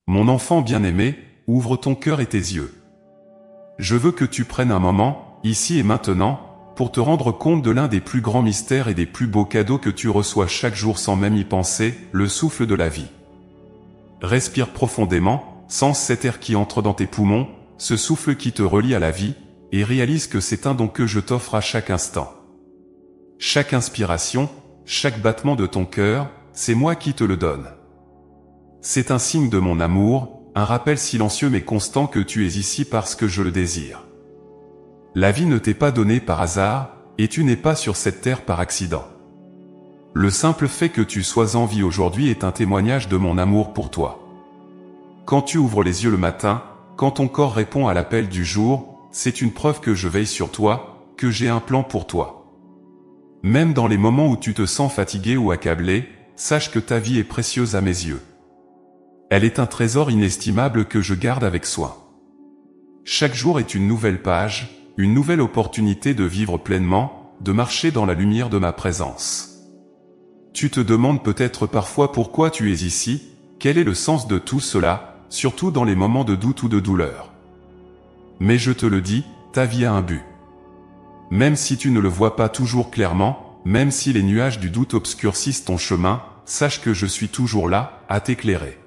Mon enfant bien-aimé, ouvre ton cœur et tes yeux. Je veux que tu prennes un moment, ici et maintenant, pour te rendre compte de l'un des plus grands mystères et des plus beaux cadeaux que tu reçois chaque jour sans même y penser, le souffle de la vie. Respire profondément, sens cet air qui entre dans tes poumons, ce souffle qui te relie à la vie, et réalise que c'est un don que je t'offre à chaque instant. Chaque inspiration, chaque battement de ton cœur, c'est moi qui te le donne. C'est un signe de mon amour, un rappel silencieux mais constant que tu es ici parce que je le désire. La vie ne t'est pas donnée par hasard, et tu n'es pas sur cette terre par accident. Le simple fait que tu sois en vie aujourd'hui est un témoignage de mon amour pour toi. Quand tu ouvres les yeux le matin, quand ton corps répond à l'appel du jour, c'est une preuve que je veille sur toi, que j'ai un plan pour toi. Même dans les moments où tu te sens fatigué ou accablé, sache que ta vie est précieuse à mes yeux. Elle est un trésor inestimable que je garde avec soin. Chaque jour est une nouvelle page, une nouvelle opportunité de vivre pleinement, de marcher dans la lumière de ma présence. Tu te demandes peut-être parfois pourquoi tu es ici, quel est le sens de tout cela, surtout dans les moments de doute ou de douleur. Mais je te le dis, ta vie a un but. Même si tu ne le vois pas toujours clairement, même si les nuages du doute obscurcissent ton chemin, sache que je suis toujours là, à t'éclairer.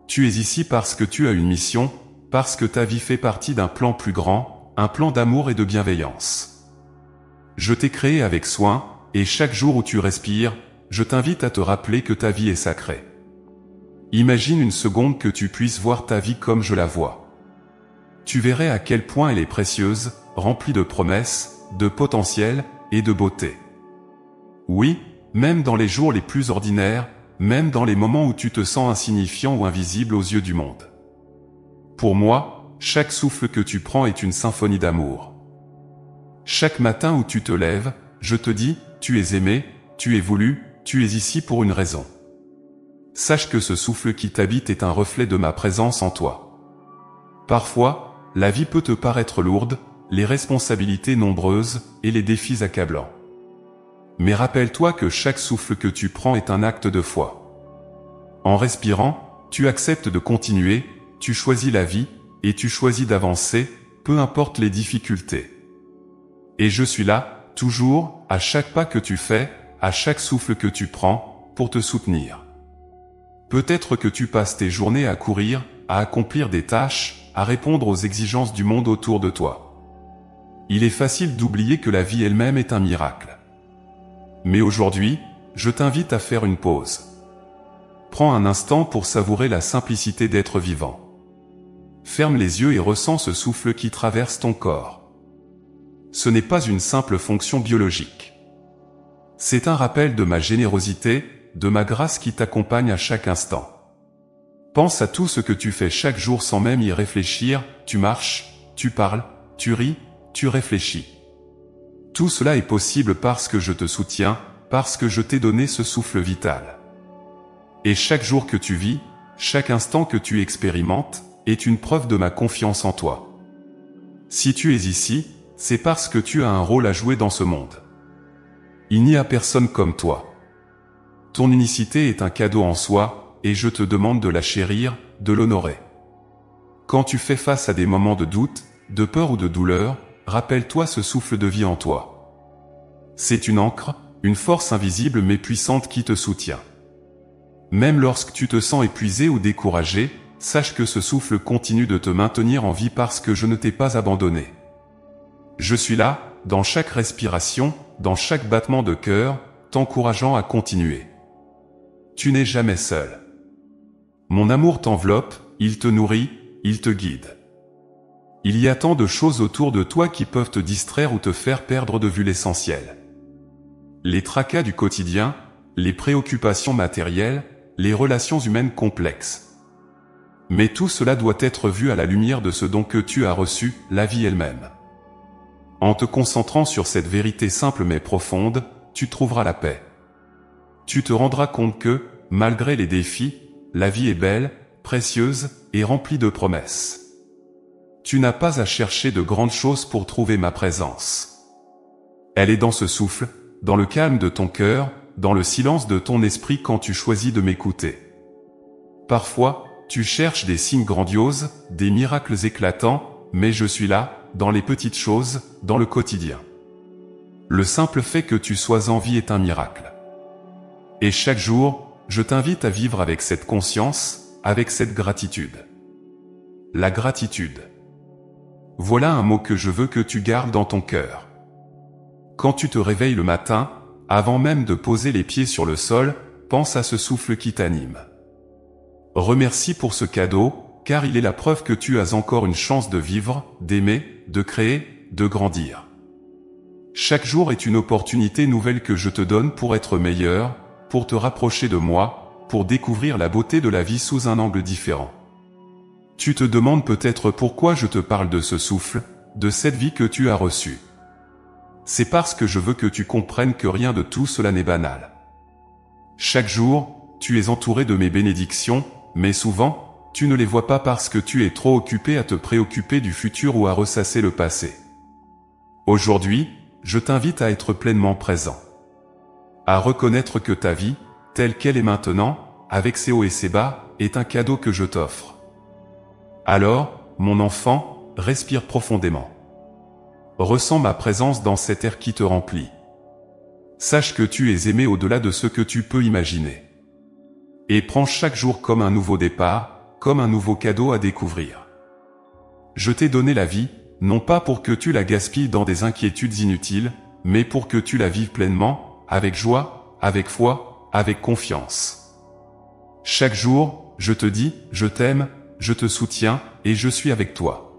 Tu es ici parce que tu as une mission, parce que ta vie fait partie d'un plan plus grand, un plan d'amour et de bienveillance. Je t'ai créé avec soin, et chaque jour où tu respires, je t'invite à te rappeler que ta vie est sacrée. Imagine une seconde que tu puisses voir ta vie comme je la vois. Tu verrais à quel point elle est précieuse, remplie de promesses, de potentiel et de beauté. Oui, même dans les jours les plus ordinaires, même dans les moments où tu te sens insignifiant ou invisible aux yeux du monde. Pour moi, chaque souffle que tu prends est une symphonie d'amour. Chaque matin où tu te lèves, je te dis, tu es aimé, tu es voulu, tu es ici pour une raison. Sache que ce souffle qui t'habite est un reflet de ma présence en toi. Parfois, la vie peut te paraître lourde, les responsabilités nombreuses et les défis accablants. Mais rappelle-toi que chaque souffle que tu prends est un acte de foi. En respirant, tu acceptes de continuer, tu choisis la vie, et tu choisis d'avancer, peu importe les difficultés. Et je suis là, toujours, à chaque pas que tu fais, à chaque souffle que tu prends, pour te soutenir. Peut-être que tu passes tes journées à courir, à accomplir des tâches, à répondre aux exigences du monde autour de toi. Il est facile d'oublier que la vie elle-même est un miracle. Mais aujourd'hui, je t'invite à faire une pause. Prends un instant pour savourer la simplicité d'être vivant. Ferme les yeux et ressens ce souffle qui traverse ton corps. Ce n'est pas une simple fonction biologique. C'est un rappel de ma générosité, de ma grâce qui t'accompagne à chaque instant. Pense à tout ce que tu fais chaque jour sans même y réfléchir, tu marches, tu parles, tu ris, tu réfléchis. Tout cela est possible parce que je te soutiens, parce que je t'ai donné ce souffle vital. Et chaque jour que tu vis, chaque instant que tu expérimentes, est une preuve de ma confiance en toi. Si tu es ici, c'est parce que tu as un rôle à jouer dans ce monde. Il n'y a personne comme toi. Ton unicité est un cadeau en soi, et je te demande de la chérir, de l'honorer. Quand tu fais face à des moments de doute, de peur ou de douleur, rappelle-toi ce souffle de vie en toi. C'est une ancre, une force invisible mais puissante qui te soutient. Même lorsque tu te sens épuisé ou découragé, sache que ce souffle continue de te maintenir en vie parce que je ne t'ai pas abandonné. Je suis là, dans chaque respiration, dans chaque battement de cœur, t'encourageant à continuer. Tu n'es jamais seul. Mon amour t'enveloppe, il te nourrit, il te guide. Il y a tant de choses autour de toi qui peuvent te distraire ou te faire perdre de vue l'essentiel. Les tracas du quotidien, les préoccupations matérielles, les relations humaines complexes. Mais tout cela doit être vu à la lumière de ce don que tu as reçu, la vie elle-même. En te concentrant sur cette vérité simple mais profonde, tu trouveras la paix. Tu te rendras compte que, malgré les défis, la vie est belle, précieuse et remplie de promesses. Tu n'as pas à chercher de grandes choses pour trouver ma présence. Elle est dans ce souffle, dans le calme de ton cœur, dans le silence de ton esprit quand tu choisis de m'écouter. Parfois, tu cherches des signes grandioses, des miracles éclatants, mais je suis là, dans les petites choses, dans le quotidien. Le simple fait que tu sois en vie est un miracle. Et chaque jour, je t'invite à vivre avec cette conscience, avec cette gratitude. La gratitude. Voilà un mot que je veux que tu gardes dans ton cœur. Quand tu te réveilles le matin, avant même de poser les pieds sur le sol, pense à ce souffle qui t'anime. Remercie pour ce cadeau, car il est la preuve que tu as encore une chance de vivre, d'aimer, de créer, de grandir. Chaque jour est une opportunité nouvelle que je te donne pour être meilleur, pour te rapprocher de moi, pour découvrir la beauté de la vie sous un angle différent. Tu te demandes peut-être pourquoi je te parle de ce souffle, de cette vie que tu as reçue. C'est parce que je veux que tu comprennes que rien de tout cela n'est banal. Chaque jour, tu es entouré de mes bénédictions, mais souvent, tu ne les vois pas parce que tu es trop occupé à te préoccuper du futur ou à ressasser le passé. Aujourd'hui, je t'invite à être pleinement présent. À reconnaître que ta vie, telle qu'elle est maintenant, avec ses hauts et ses bas, est un cadeau que je t'offre. Alors, mon enfant, respire profondément. Ressens ma présence dans cet air qui te remplit. Sache que tu es aimé au-delà de ce que tu peux imaginer. Et prends chaque jour comme un nouveau départ, comme un nouveau cadeau à découvrir. Je t'ai donné la vie, non pas pour que tu la gaspilles dans des inquiétudes inutiles, mais pour que tu la vives pleinement, avec joie, avec foi, avec confiance. Chaque jour, je te dis, je t'aime, je te soutiens, et je suis avec toi.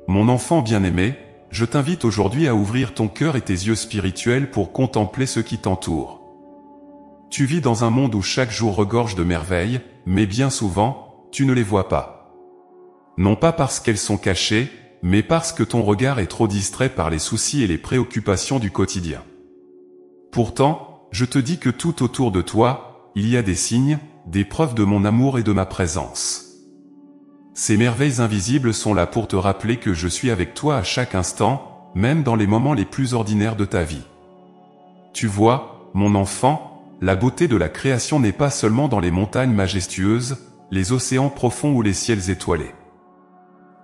Mon enfant bien-aimé, je t'invite aujourd'hui à ouvrir ton cœur et tes yeux spirituels pour contempler ce qui t'entoure. Tu vis dans un monde où chaque jour regorge de merveilles, mais bien souvent, tu ne les vois pas. Non pas parce qu'elles sont cachées, mais parce que ton regard est trop distrait par les soucis et les préoccupations du quotidien. Pourtant, je te dis que tout autour de toi, il y a des signes, des preuves de mon amour et de ma présence. Ces merveilles invisibles sont là pour te rappeler que je suis avec toi à chaque instant, même dans les moments les plus ordinaires de ta vie. Tu vois, mon enfant, la beauté de la création n'est pas seulement dans les montagnes majestueuses, les océans profonds ou les ciels étoilés.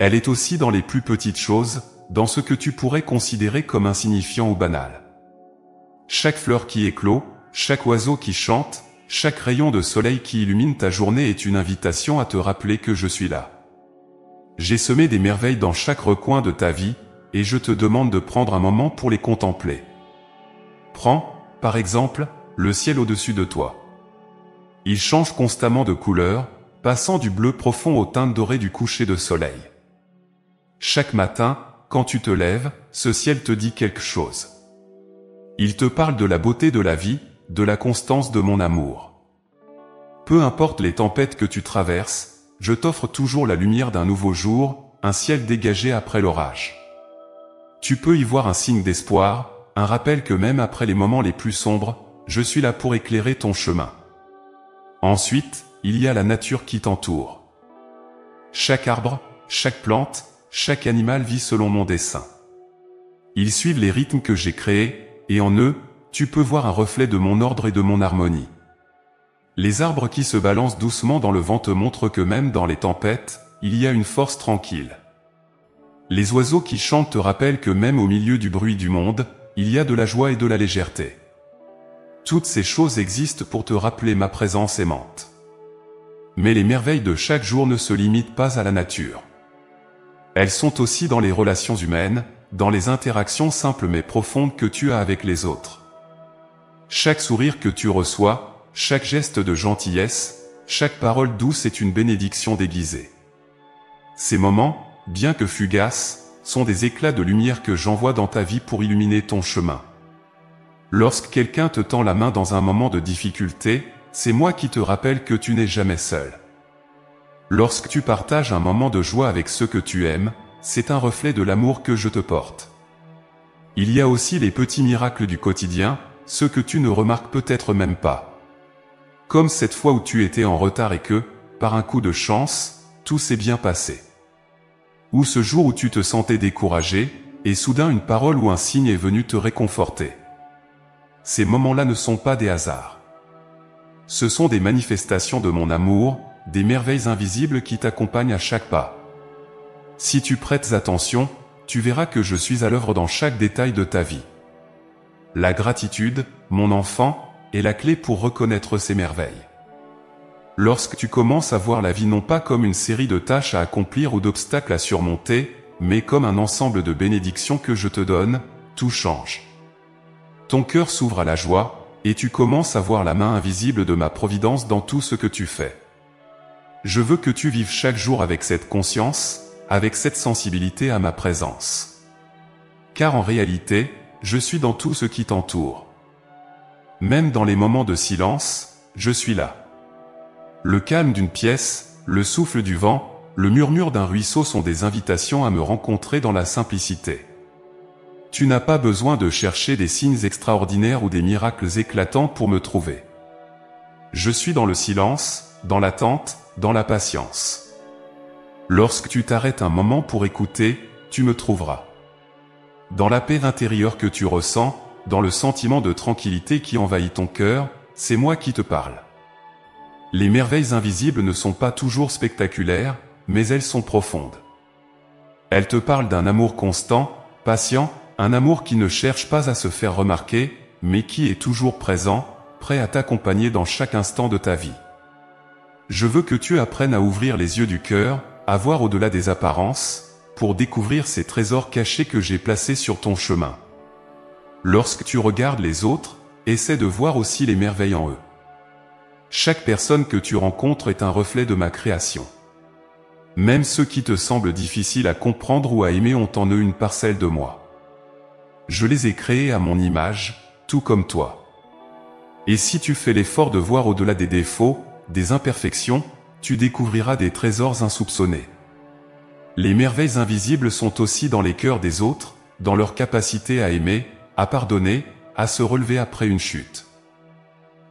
Elle est aussi dans les plus petites choses, dans ce que tu pourrais considérer comme insignifiant ou banal. Chaque fleur qui éclot, chaque oiseau qui chante, chaque rayon de soleil qui illumine ta journée est une invitation à te rappeler que je suis là. J'ai semé des merveilles dans chaque recoin de ta vie, et je te demande de prendre un moment pour les contempler. Prends, par exemple, le ciel au-dessus de toi. Il change constamment de couleur, passant du bleu profond aux teintes dorées du coucher de soleil. Chaque matin, quand tu te lèves, ce ciel te dit quelque chose. Il te parle de la beauté de la vie, de la constance de mon amour. Peu importe les tempêtes que tu traverses, je t'offre toujours la lumière d'un nouveau jour, un ciel dégagé après l'orage. Tu peux y voir un signe d'espoir, un rappel que même après les moments les plus sombres, je suis là pour éclairer ton chemin. Ensuite, il y a la nature qui t'entoure. Chaque arbre, chaque plante, chaque animal vit selon mon dessein. Ils suivent les rythmes que j'ai créés, et en eux, tu peux voir un reflet de mon ordre et de mon harmonie. Les arbres qui se balancent doucement dans le vent te montrent que même dans les tempêtes, il y a une force tranquille. Les oiseaux qui chantent te rappellent que même au milieu du bruit du monde, il y a de la joie et de la légèreté. Toutes ces choses existent pour te rappeler ma présence aimante. Mais les merveilles de chaque jour ne se limitent pas à la nature. Elles sont aussi dans les relations humaines, dans les interactions simples mais profondes que tu as avec les autres. Chaque sourire que tu reçois, chaque geste de gentillesse, chaque parole douce est une bénédiction déguisée. Ces moments, bien que fugaces, sont des éclats de lumière que j'envoie dans ta vie pour illuminer ton chemin. Lorsque quelqu'un te tend la main dans un moment de difficulté, c'est moi qui te rappelle que tu n'es jamais seul. Lorsque tu partages un moment de joie avec ceux que tu aimes, c'est un reflet de l'amour que je te porte. Il y a aussi les petits miracles du quotidien, ceux que tu ne remarques peut-être même pas. Comme cette fois où tu étais en retard et que, par un coup de chance, tout s'est bien passé. Ou ce jour où tu te sentais découragé, et soudain une parole ou un signe est venu te réconforter. Ces moments-là ne sont pas des hasards. Ce sont des manifestations de mon amour, des merveilles invisibles qui t'accompagnent à chaque pas. Si tu prêtes attention, tu verras que je suis à l'œuvre dans chaque détail de ta vie. La gratitude, mon enfant, est la clé pour reconnaître ces merveilles. Lorsque tu commences à voir la vie non pas comme une série de tâches à accomplir ou d'obstacles à surmonter, mais comme un ensemble de bénédictions que je te donne, tout change. Ton cœur s'ouvre à la joie, et tu commences à voir la main invisible de ma providence dans tout ce que tu fais. Je veux que tu vives chaque jour avec cette conscience, avec cette sensibilité à ma présence. Car en réalité, je suis dans tout ce qui t'entoure. Même dans les moments de silence, je suis là. Le calme d'une pièce, le souffle du vent, le murmure d'un ruisseau sont des invitations à me rencontrer dans la simplicité. Tu n'as pas besoin de chercher des signes extraordinaires ou des miracles éclatants pour me trouver. Je suis dans le silence, dans l'attente, dans la patience. Lorsque tu t'arrêtes un moment pour écouter, tu me trouveras. Dans la paix intérieure que tu ressens, dans le sentiment de tranquillité qui envahit ton cœur, c'est moi qui te parle. Les merveilles invisibles ne sont pas toujours spectaculaires, mais elles sont profondes. Elles te parlent d'un amour constant, patient, un amour qui ne cherche pas à se faire remarquer, mais qui est toujours présent, prêt à t'accompagner dans chaque instant de ta vie. Je veux que tu apprennes à ouvrir les yeux du cœur, à voir au-delà des apparences, pour découvrir ces trésors cachés que j'ai placés sur ton chemin. Lorsque tu regardes les autres, essaie de voir aussi les merveilles en eux. Chaque personne que tu rencontres est un reflet de ma création. Même ceux qui te semblent difficiles à comprendre ou à aimer ont en eux une parcelle de moi. Je les ai créés à mon image, tout comme toi. Et si tu fais l'effort de voir au-delà des défauts, des imperfections, tu découvriras des trésors insoupçonnés. Les merveilles invisibles sont aussi dans les cœurs des autres, dans leur capacité à aimer, à pardonner, à se relever après une chute.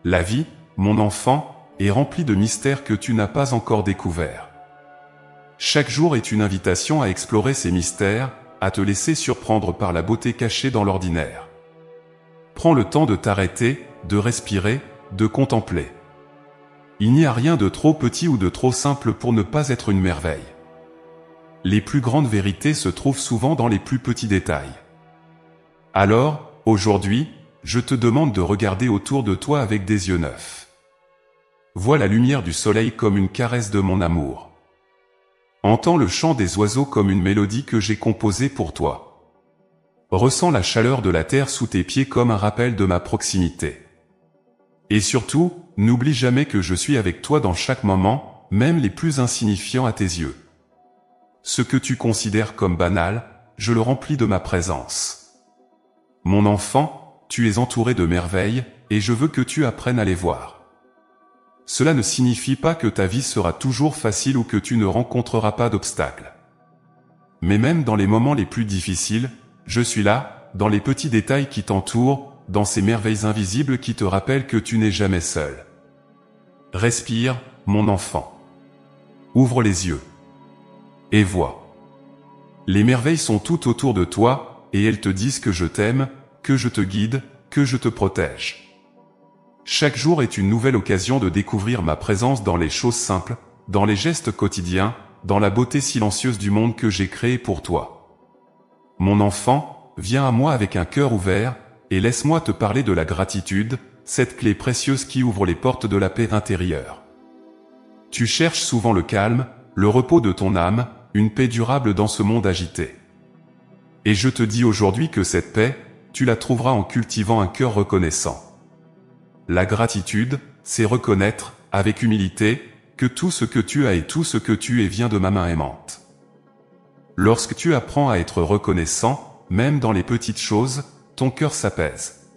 La vie, mon enfant, est remplie de mystères que tu n'as pas encore découverts. Chaque jour est une invitation à explorer ces mystères, à te laisser surprendre par la beauté cachée dans l'ordinaire. Prends le temps de t'arrêter, de respirer, de contempler. Il n'y a rien de trop petit ou de trop simple pour ne pas être une merveille. Les plus grandes vérités se trouvent souvent dans les plus petits détails. Alors, aujourd'hui, je te demande de regarder autour de toi avec des yeux neufs. Vois la lumière du soleil comme une caresse de mon amour. Entends le chant des oiseaux comme une mélodie que j'ai composée pour toi. Ressens la chaleur de la terre sous tes pieds comme un rappel de ma proximité. Et surtout, n'oublie jamais que je suis avec toi dans chaque moment, même les plus insignifiants à tes yeux. Ce que tu considères comme banal, je le remplis de ma présence. Mon enfant, tu es entouré de merveilles, et je veux que tu apprennes à les voir. Cela ne signifie pas que ta vie sera toujours facile ou que tu ne rencontreras pas d'obstacles. Mais même dans les moments les plus difficiles, je suis là, dans les petits détails qui t'entourent, dans ces merveilles invisibles qui te rappellent que tu n'es jamais seul. Respire, mon enfant. Ouvre les yeux. Et vois. Les merveilles sont tout autour de toi, et elles te disent que je t'aime, que je te guide, que je te protège. Chaque jour est une nouvelle occasion de découvrir ma présence dans les choses simples, dans les gestes quotidiens, dans la beauté silencieuse du monde que j'ai créé pour toi. Mon enfant, viens à moi avec un cœur ouvert, et laisse-moi te parler de la gratitude, cette clé précieuse qui ouvre les portes de la paix intérieure. Tu cherches souvent le calme, le repos de ton âme, une paix durable dans ce monde agité. Et je te dis aujourd'hui que cette paix, tu la trouveras en cultivant un cœur reconnaissant. La gratitude, c'est reconnaître, avec humilité, que tout ce que tu as et tout ce que tu es vient de ma main aimante. Lorsque tu apprends à être reconnaissant, même dans les petites choses, ton cœur s'apaise.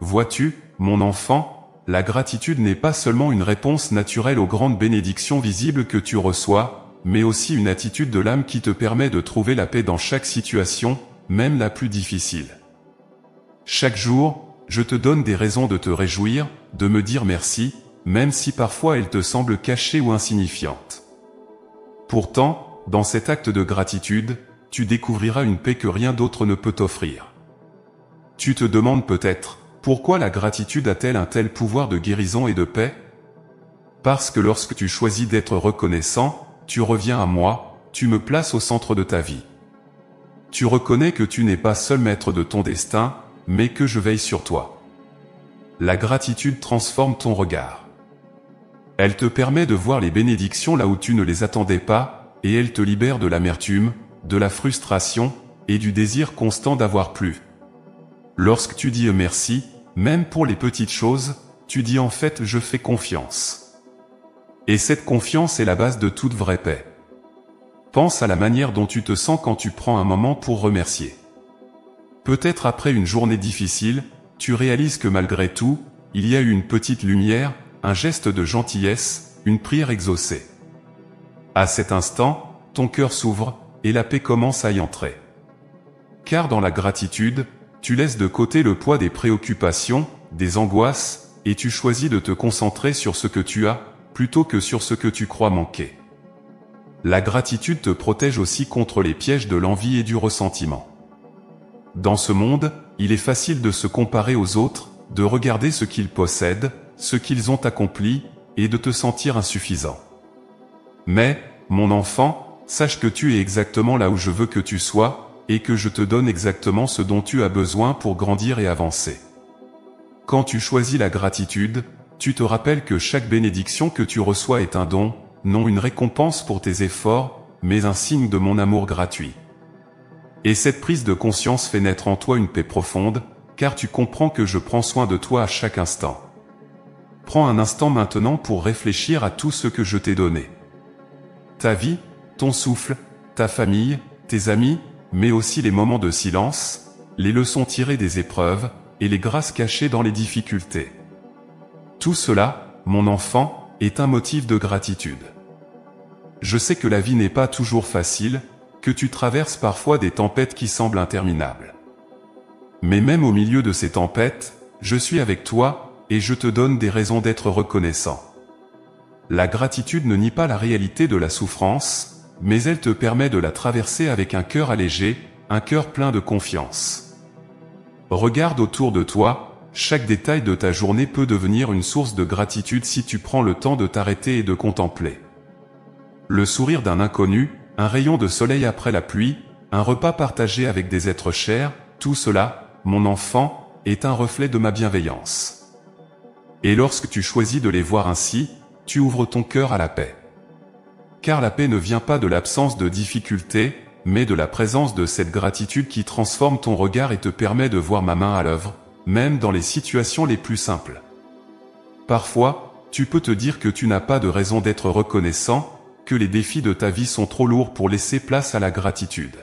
Vois-tu, mon enfant, la gratitude n'est pas seulement une réponse naturelle aux grandes bénédictions visibles que tu reçois, mais aussi une attitude de l'âme qui te permet de trouver la paix dans chaque situation, même la plus difficile. Chaque jour, je te donne des raisons de te réjouir, de me dire merci, même si parfois elles te semblent cachées ou insignifiantes. Pourtant, dans cet acte de gratitude, tu découvriras une paix que rien d'autre ne peut t'offrir. Tu te demandes peut-être, pourquoi la gratitude a-t-elle un tel pouvoir de guérison et de paix ? parce que lorsque tu choisis d'être reconnaissant, tu reviens à moi, tu me places au centre de ta vie. Tu reconnais que tu n'es pas seul maître de ton destin, mais que je veille sur toi. La gratitude transforme ton regard. Elle te permet de voir les bénédictions là où tu ne les attendais pas, et elle te libère de l'amertume, de la frustration, et du désir constant d'avoir plus. Lorsque tu dis merci, même pour les petites choses, tu dis en fait je fais confiance. Et cette confiance est la base de toute vraie paix. Pense à la manière dont tu te sens quand tu prends un moment pour remercier. Peut-être après une journée difficile, tu réalises que malgré tout, il y a eu une petite lumière, un geste de gentillesse, une prière exaucée. À cet instant, ton cœur s'ouvre, et la paix commence à y entrer. Car dans la gratitude, tu laisses de côté le poids des préoccupations, des angoisses, et tu choisis de te concentrer sur ce que tu as, plutôt que sur ce que tu crois manquer. La gratitude te protège aussi contre les pièges de l'envie et du ressentiment. Dans ce monde, il est facile de se comparer aux autres, de regarder ce qu'ils possèdent, ce qu'ils ont accompli, et de te sentir insuffisant. Mais, mon enfant, sache que tu es exactement là où je veux que tu sois, et que je te donne exactement ce dont tu as besoin pour grandir et avancer. Quand tu choisis la gratitude, tu te rappelles que chaque bénédiction que tu reçois est un don, non une récompense pour tes efforts, mais un signe de mon amour gratuit. Et cette prise de conscience fait naître en toi une paix profonde, car tu comprends que je prends soin de toi à chaque instant. Prends un instant maintenant pour réfléchir à tout ce que je t'ai donné. Ta vie, ton souffle, ta famille, tes amis, mais aussi les moments de silence, les leçons tirées des épreuves, et les grâces cachées dans les difficultés. Tout cela, mon enfant, est un motif de gratitude. Je sais que la vie n'est pas toujours facile, que tu traverses parfois des tempêtes qui semblent interminables. Mais même au milieu de ces tempêtes, je suis avec toi, et je te donne des raisons d'être reconnaissant. La gratitude ne nie pas la réalité de la souffrance, mais elle te permet de la traverser avec un cœur allégé, un cœur plein de confiance. Regarde autour de toi, chaque détail de ta journée peut devenir une source de gratitude si tu prends le temps de t'arrêter et de contempler. Le sourire d'un inconnu, un rayon de soleil après la pluie, un repas partagé avec des êtres chers, tout cela, mon enfant, est un reflet de ma bienveillance. Et lorsque tu choisis de les voir ainsi, tu ouvres ton cœur à la paix. Car la paix ne vient pas de l'absence de difficultés, mais de la présence de cette gratitude qui transforme ton regard et te permet de voir ma main à l'œuvre, même dans les situations les plus simples. Parfois, tu peux te dire que tu n'as pas de raison d'être reconnaissant, que les défis de ta vie sont trop lourds pour laisser place à la gratitude.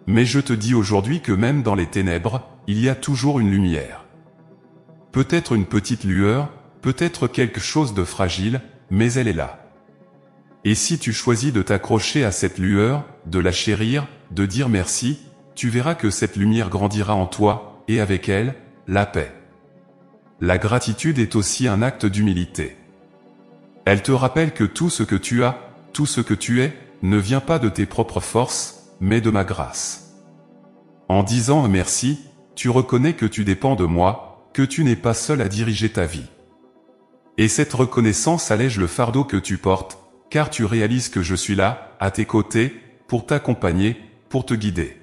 Mais je te dis aujourd'hui que même dans les ténèbres, il y a toujours une lumière. Peut-être une petite lueur, peut-être quelque chose de fragile, mais elle est là. Et si tu choisis de t'accrocher à cette lueur, de la chérir, de dire merci, tu verras que cette lumière grandira en toi, et avec elle, la paix. La gratitude est aussi un acte d'humilité. Elle te rappelle que tout ce que tu as, tout ce que tu es, ne vient pas de tes propres forces, mais de ma grâce. En disant un merci, tu reconnais que tu dépends de moi, que tu n'es pas seul à diriger ta vie. Et cette reconnaissance allège le fardeau que tu portes, car tu réalises que je suis là, à tes côtés, pour t'accompagner, pour te guider.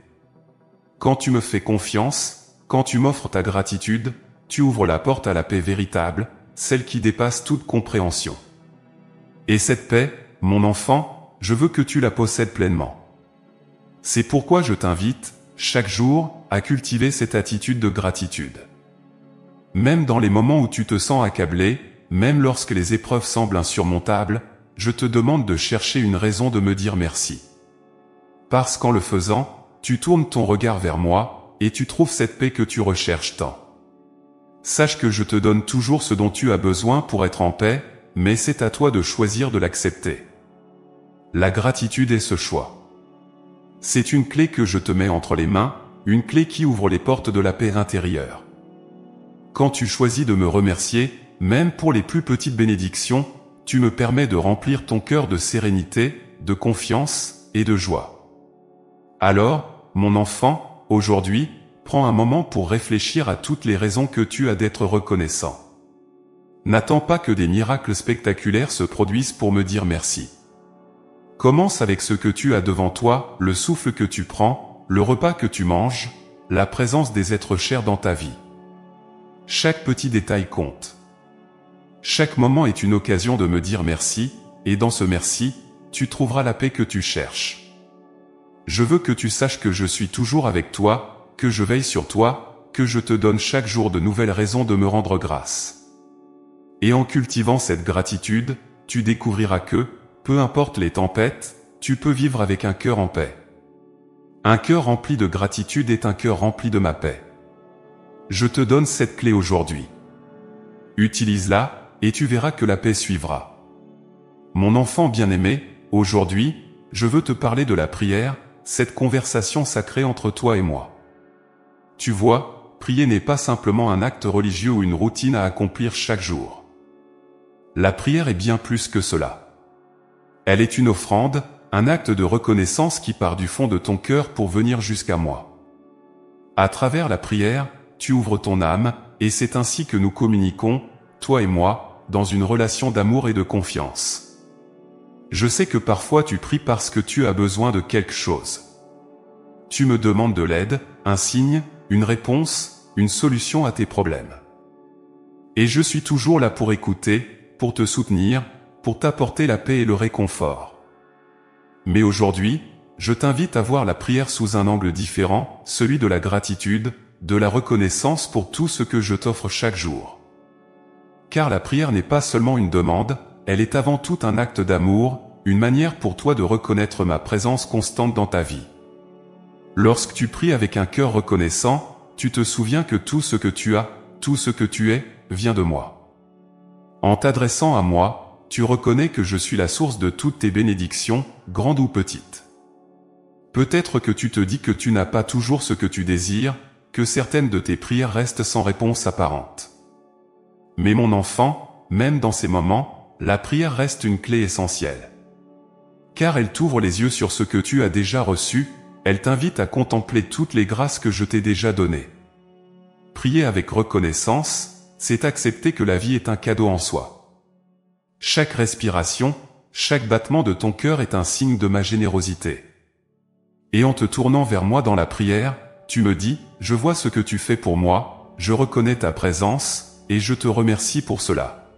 Quand tu me fais confiance, quand tu m'offres ta gratitude, tu ouvres la porte à la paix véritable, celle qui dépasse toute compréhension. Et cette paix, mon enfant, je veux que tu la possèdes pleinement. C'est pourquoi je t'invite, chaque jour, à cultiver cette attitude de gratitude. Même dans les moments où tu te sens accablé, même lorsque les épreuves semblent insurmontables, je te demande de chercher une raison de me dire merci. Parce qu'en le faisant, tu tournes ton regard vers moi, et tu trouves cette paix que tu recherches tant. Sache que je te donne toujours ce dont tu as besoin pour être en paix, mais c'est à toi de choisir de l'accepter. La gratitude est ce choix. C'est une clé que je te mets entre les mains, une clé qui ouvre les portes de la paix intérieure. Quand tu choisis de me remercier, même pour les plus petites bénédictions, tu me permets de remplir ton cœur de sérénité, de confiance et de joie. Alors, mon enfant, aujourd'hui, prends un moment pour réfléchir à toutes les raisons que tu as d'être reconnaissant. N'attends pas que des miracles spectaculaires se produisent pour me dire merci. Commence avec ce que tu as devant toi, le souffle que tu prends, le repas que tu manges, la présence des êtres chers dans ta vie. Chaque petit détail compte. Chaque moment est une occasion de me dire merci, et dans ce merci, tu trouveras la paix que tu cherches. Je veux que tu saches que je suis toujours avec toi, que je veille sur toi, que je te donne chaque jour de nouvelles raisons de me rendre grâce. Et en cultivant cette gratitude, tu découvriras que, peu importe les tempêtes, tu peux vivre avec un cœur en paix. Un cœur rempli de gratitude est un cœur rempli de ma paix. Je te donne cette clé aujourd'hui. Utilise-la, et tu verras que la paix suivra. Mon enfant bien-aimé, aujourd'hui, je veux te parler de la prière, cette conversation sacrée entre toi et moi. Tu vois, prier n'est pas simplement un acte religieux ou une routine à accomplir chaque jour. La prière est bien plus que cela. Elle est une offrande, un acte de reconnaissance qui part du fond de ton cœur pour venir jusqu'à moi. À travers la prière, tu ouvres ton âme, et c'est ainsi que nous communiquons, toi et moi, dans une relation d'amour et de confiance. Je sais que parfois tu pries parce que tu as besoin de quelque chose. Tu me demandes de l'aide, un signe, une réponse, une solution à tes problèmes. Et je suis toujours là pour écouter, pour te soutenir, pour t'apporter la paix et le réconfort. Mais aujourd'hui, je t'invite à voir la prière sous un angle différent, celui de la gratitude, de la reconnaissance pour tout ce que je t'offre chaque jour. Car la prière n'est pas seulement une demande, elle est avant tout un acte d'amour, une manière pour toi de reconnaître ma présence constante dans ta vie. Lorsque tu pries avec un cœur reconnaissant, tu te souviens que tout ce que tu as, tout ce que tu es, vient de moi. En t'adressant à moi, tu reconnais que je suis la source de toutes tes bénédictions, grandes ou petites. Peut-être que tu te dis que tu n'as pas toujours ce que tu désires, que certaines de tes prières restent sans réponse apparente. Mais mon enfant, même dans ces moments, la prière reste une clé essentielle. Car elle t'ouvre les yeux sur ce que tu as déjà reçu, elle t'invite à contempler toutes les grâces que je t'ai déjà données. Prier avec reconnaissance, c'est accepter que la vie est un cadeau en soi. Chaque respiration, chaque battement de ton cœur est un signe de ma générosité. Et en te tournant vers moi dans la prière, tu me dis, je vois ce que tu fais pour moi, je reconnais ta présence, et je te remercie pour cela.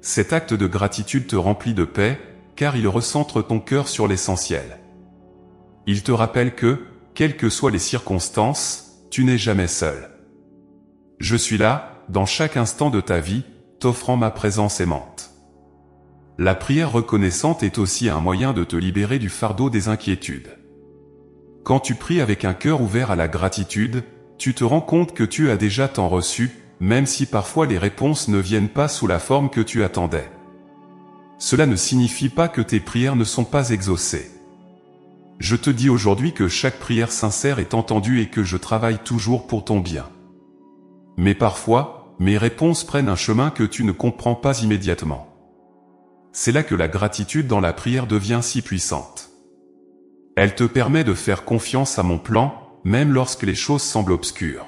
Cet acte de gratitude te remplit de paix, car il recentre ton cœur sur l'essentiel. Il te rappelle que, quelles que soient les circonstances, tu n'es jamais seul. Je suis là, dans chaque instant de ta vie, t'offrant ma présence aimante. La prière reconnaissante est aussi un moyen de te libérer du fardeau des inquiétudes. Quand tu pries avec un cœur ouvert à la gratitude, tu te rends compte que tu as déjà tant reçu, même si parfois les réponses ne viennent pas sous la forme que tu attendais. Cela ne signifie pas que tes prières ne sont pas exaucées. Je te dis aujourd'hui que chaque prière sincère est entendue et que je travaille toujours pour ton bien. Mais parfois, mes réponses prennent un chemin que tu ne comprends pas immédiatement. C'est là que la gratitude dans la prière devient si puissante. Elle te permet de faire confiance à mon plan, même lorsque les choses semblent obscures.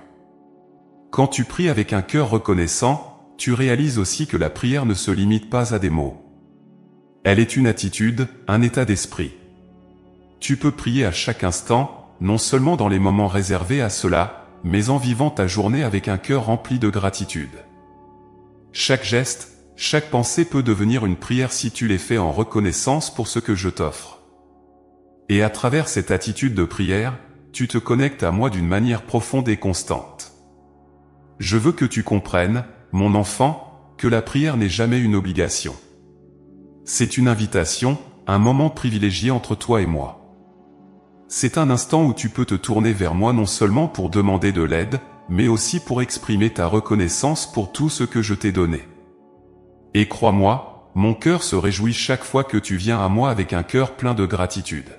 Quand tu pries avec un cœur reconnaissant, tu réalises aussi que la prière ne se limite pas à des mots. Elle est une attitude, un état d'esprit. Tu peux prier à chaque instant, non seulement dans les moments réservés à cela, mais en vivant ta journée avec un cœur rempli de gratitude. Chaque geste, chaque pensée peut devenir une prière si tu les fais en reconnaissance pour ce que je t'offre. Et à travers cette attitude de prière, tu te connectes à moi d'une manière profonde et constante. Je veux que tu comprennes, mon enfant, que la prière n'est jamais une obligation. C'est une invitation, un moment privilégié entre toi et moi. C'est un instant où tu peux te tourner vers moi non seulement pour demander de l'aide, mais aussi pour exprimer ta reconnaissance pour tout ce que je t'ai donné. Et crois-moi, mon cœur se réjouit chaque fois que tu viens à moi avec un cœur plein de gratitude.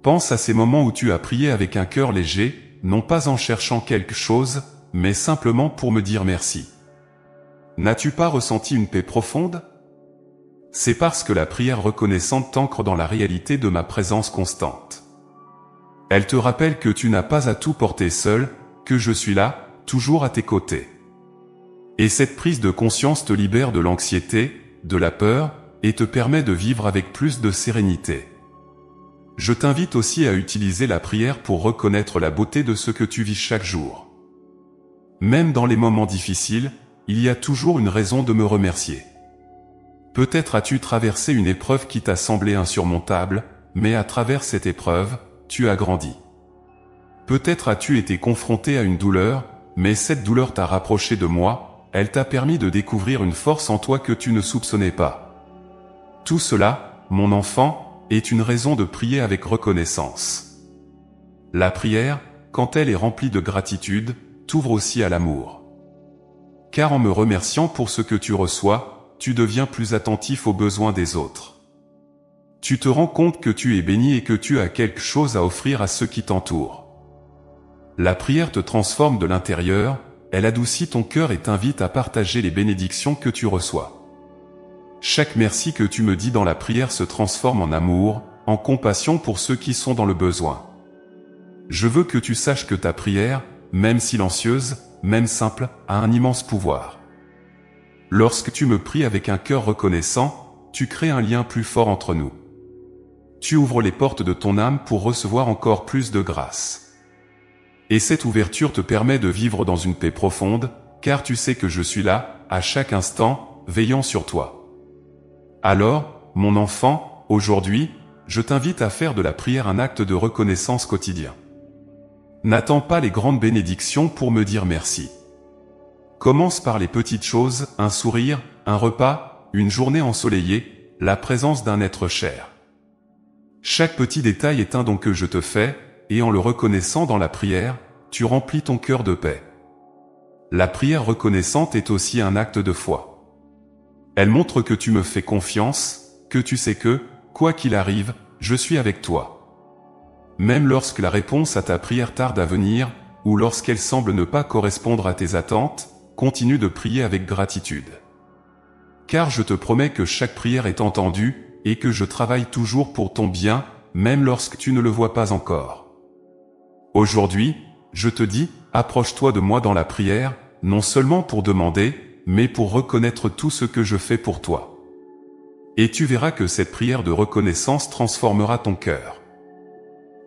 Pense à ces moments où tu as prié avec un cœur léger, non pas en cherchant quelque chose, mais simplement pour me dire merci. N'as-tu pas ressenti une paix profonde ? C'est parce que la prière reconnaissante t'ancre dans la réalité de ma présence constante. Elle te rappelle que tu n'as pas à tout porter seul, que je suis là, toujours à tes côtés. Et cette prise de conscience te libère de l'anxiété, de la peur, et te permet de vivre avec plus de sérénité. Je t'invite aussi à utiliser la prière pour reconnaître la beauté de ce que tu vis chaque jour. Même dans les moments difficiles, il y a toujours une raison de me remercier. Peut-être as-tu traversé une épreuve qui t'a semblé insurmontable, mais à travers cette épreuve, tu as grandi. Peut-être as-tu été confronté à une douleur, mais cette douleur t'a rapproché de moi, elle t'a permis de découvrir une force en toi que tu ne soupçonnais pas. Tout cela, mon enfant, est une raison de prier avec reconnaissance. La prière, quand elle est remplie de gratitude, t'ouvre aussi à l'amour. Car en me remerciant pour ce que tu reçois, tu deviens plus attentif aux besoins des autres. Tu te rends compte que tu es béni et que tu as quelque chose à offrir à ceux qui t'entourent. La prière te transforme de l'intérieur, elle adoucit ton cœur et t'invite à partager les bénédictions que tu reçois. Chaque merci que tu me dis dans la prière se transforme en amour, en compassion pour ceux qui sont dans le besoin. Je veux que tu saches que ta prière, même silencieuse, même simple, a un immense pouvoir. Lorsque tu me pries avec un cœur reconnaissant, tu crées un lien plus fort entre nous. Tu ouvres les portes de ton âme pour recevoir encore plus de grâce. Et cette ouverture te permet de vivre dans une paix profonde, car tu sais que je suis là, à chaque instant, veillant sur toi. Alors, mon enfant, aujourd'hui, je t'invite à faire de la prière un acte de reconnaissance quotidien. N'attends pas les grandes bénédictions pour me dire merci. Commence par les petites choses, un sourire, un repas, une journée ensoleillée, la présence d'un être cher. Chaque petit détail est un don que je te fais, et en le reconnaissant dans la prière, tu remplis ton cœur de paix. La prière reconnaissante est aussi un acte de foi. Elle montre que tu me fais confiance, que tu sais que, quoi qu'il arrive, je suis avec toi. Même lorsque la réponse à ta prière tarde à venir, ou lorsqu'elle semble ne pas correspondre à tes attentes, continue de prier avec gratitude. Car je te promets que chaque prière est entendue, et que je travaille toujours pour ton bien, même lorsque tu ne le vois pas encore. Aujourd'hui, je te dis, approche-toi de moi dans la prière, non seulement pour demander, mais pour reconnaître tout ce que je fais pour toi. Et tu verras que cette prière de reconnaissance transformera ton cœur.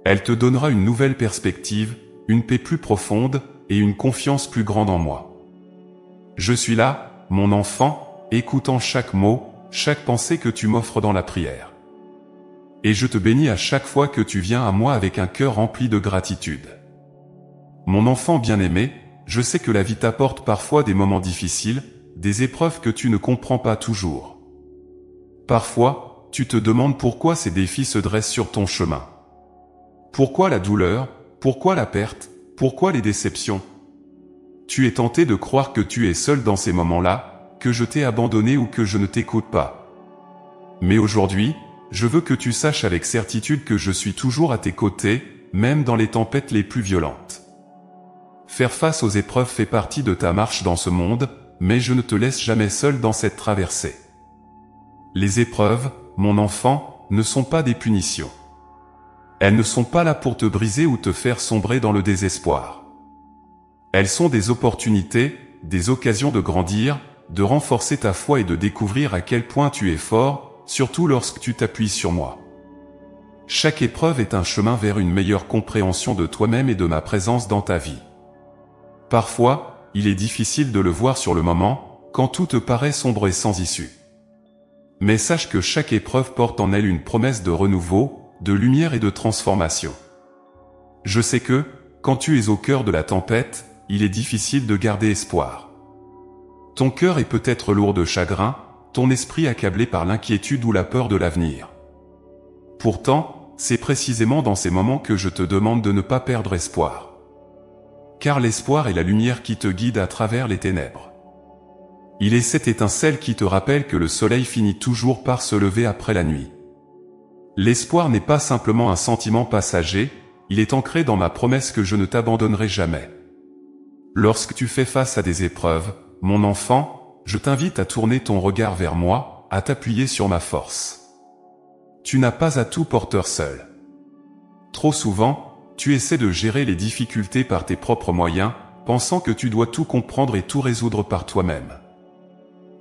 Elle te donnera une nouvelle perspective, une paix plus profonde, et une confiance plus grande en moi. Je suis là, mon enfant, écoutant chaque mot, chaque pensée que tu m'offres dans la prière. Et je te bénis à chaque fois que tu viens à moi avec un cœur rempli de gratitude. Mon enfant bien-aimé, je sais que la vie t'apporte parfois des moments difficiles, des épreuves que tu ne comprends pas toujours. Parfois, tu te demandes pourquoi ces défis se dressent sur ton chemin. Pourquoi la douleur? Pourquoi la perte? Pourquoi les déceptions? Tu es tenté de croire que tu es seul dans ces moments-là, que je t'ai abandonné ou que je ne t'écoute pas. Mais aujourd'hui, je veux que tu saches avec certitude que je suis toujours à tes côtés, même dans les tempêtes les plus violentes. Faire face aux épreuves fait partie de ta marche dans ce monde, mais je ne te laisse jamais seul dans cette traversée. Les épreuves, mon enfant, ne sont pas des punitions. Elles ne sont pas là pour te briser ou te faire sombrer dans le désespoir. Elles sont des opportunités, des occasions de grandir, de renforcer ta foi et de découvrir à quel point tu es fort, surtout lorsque tu t'appuies sur moi. Chaque épreuve est un chemin vers une meilleure compréhension de toi-même et de ma présence dans ta vie. Parfois, il est difficile de le voir sur le moment, quand tout te paraît sombre et sans issue. Mais sache que chaque épreuve porte en elle une promesse de renouveau, de lumière et de transformation. Je sais que, quand tu es au cœur de la tempête, il est difficile de garder espoir. Ton cœur est peut-être lourd de chagrin, ton esprit accablé par l'inquiétude ou la peur de l'avenir. Pourtant, c'est précisément dans ces moments que je te demande de ne pas perdre espoir. Car l'espoir est la lumière qui te guide à travers les ténèbres. Il est cette étincelle qui te rappelle que le soleil finit toujours par se lever après la nuit. L'espoir n'est pas simplement un sentiment passager, il est ancré dans ma promesse que je ne t'abandonnerai jamais. Lorsque tu fais face à des épreuves, mon enfant, je t'invite à tourner ton regard vers moi, à t'appuyer sur ma force. Tu n'as pas à tout porter seul. Trop souvent, tu essaies de gérer les difficultés par tes propres moyens, pensant que tu dois tout comprendre et tout résoudre par toi-même.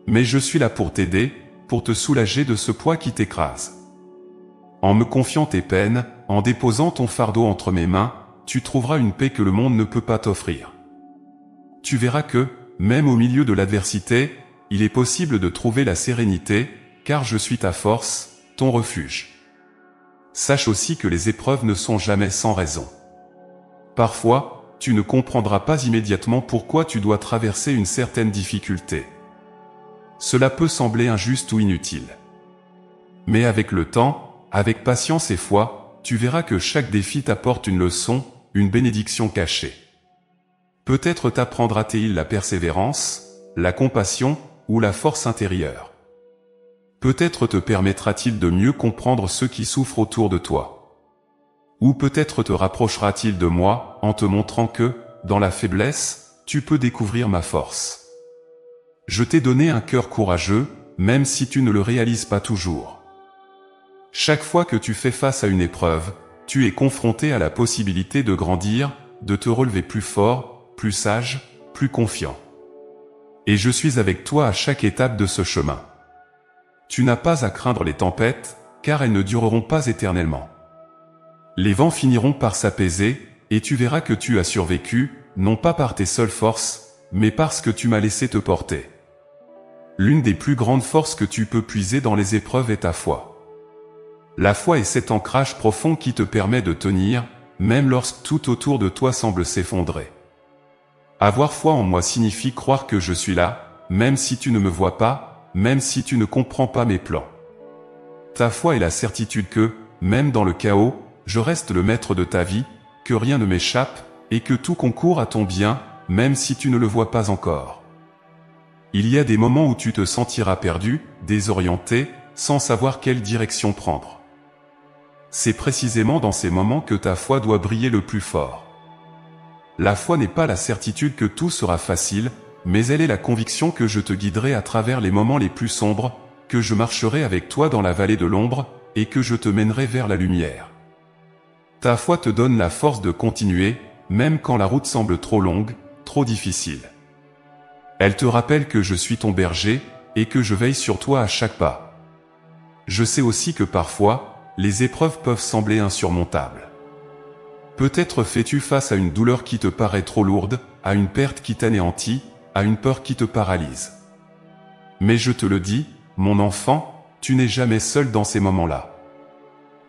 Mais je suis là pour t'aider, pour te soulager de ce poids qui t'écrase. En me confiant tes peines, en déposant ton fardeau entre mes mains, tu trouveras une paix que le monde ne peut pas t'offrir. Tu verras que, même au milieu de l'adversité, il est possible de trouver la sérénité, car je suis ta force, ton refuge. Sache aussi que les épreuves ne sont jamais sans raison. Parfois, tu ne comprendras pas immédiatement pourquoi tu dois traverser une certaine difficulté. Cela peut sembler injuste ou inutile. Mais avec le temps, avec patience et foi, tu verras que chaque défi t'apporte une leçon, une bénédiction cachée. Peut-être t'apprendra-t-il la persévérance, la compassion ou la force intérieure. Peut-être te permettra-t-il de mieux comprendre ceux qui souffrent autour de toi. Ou peut-être te rapprochera-t-il de moi en te montrant que, dans la faiblesse, tu peux découvrir ma force. Je t'ai donné un cœur courageux, même si tu ne le réalises pas toujours. Chaque fois que tu fais face à une épreuve, tu es confronté à la possibilité de grandir, de te relever plus fort, plus sage, plus confiant. Et je suis avec toi à chaque étape de ce chemin. Tu n'as pas à craindre les tempêtes, car elles ne dureront pas éternellement. Les vents finiront par s'apaiser, et tu verras que tu as survécu, non pas par tes seules forces, mais parce que tu m'as laissé te porter. L'une des plus grandes forces que tu peux puiser dans les épreuves est ta foi. La foi est cet ancrage profond qui te permet de tenir, même lorsque tout autour de toi semble s'effondrer. Avoir foi en moi signifie croire que je suis là, même si tu ne me vois pas, même si tu ne comprends pas mes plans. Ta foi est la certitude que, même dans le chaos, je reste le maître de ta vie, que rien ne m'échappe, et que tout concourt à ton bien, même si tu ne le vois pas encore. Il y a des moments où tu te sentiras perdu, désorienté, sans savoir quelle direction prendre. C'est précisément dans ces moments que ta foi doit briller le plus fort. La foi n'est pas la certitude que tout sera facile, mais elle est la conviction que je te guiderai à travers les moments les plus sombres, que je marcherai avec toi dans la vallée de l'ombre, et que je te mènerai vers la lumière. Ta foi te donne la force de continuer, même quand la route semble trop longue, trop difficile. Elle te rappelle que je suis ton berger, et que je veille sur toi à chaque pas. Je sais aussi que parfois, les épreuves peuvent sembler insurmontables. Peut-être fais-tu face à une douleur qui te paraît trop lourde, à une perte qui t'anéantit, à une peur qui te paralyse. Mais je te le dis, mon enfant, tu n'es jamais seul dans ces moments-là.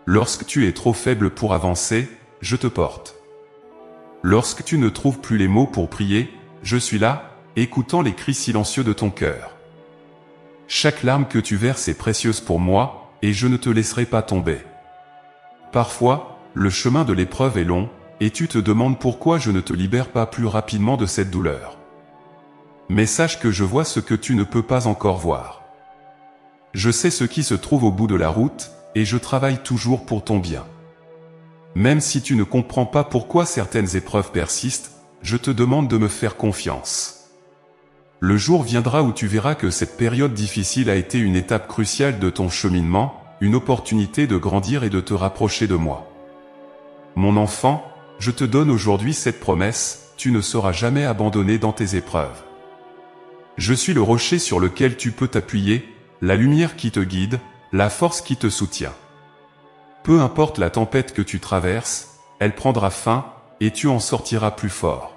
Lorsque tu es trop faible pour avancer, je te porte. Lorsque tu ne trouves plus les mots pour prier, je suis là, écoutant les cris silencieux de ton cœur. Chaque larme que tu verses est précieuse pour moi, et je ne te laisserai pas tomber. Parfois, le chemin de l'épreuve est long, et tu te demandes pourquoi je ne te libère pas plus rapidement de cette douleur. Mais sache que je vois ce que tu ne peux pas encore voir. Je sais ce qui se trouve au bout de la route, et je travaille toujours pour ton bien. Même si tu ne comprends pas pourquoi certaines épreuves persistent, je te demande de me faire confiance. Le jour viendra où tu verras que cette période difficile a été une étape cruciale de ton cheminement, une opportunité de grandir et de te rapprocher de moi. Mon enfant, je te donne aujourd'hui cette promesse, tu ne seras jamais abandonné dans tes épreuves. Je suis le rocher sur lequel tu peux t'appuyer, la lumière qui te guide, la force qui te soutient. Peu importe la tempête que tu traverses, elle prendra fin, et tu en sortiras plus fort.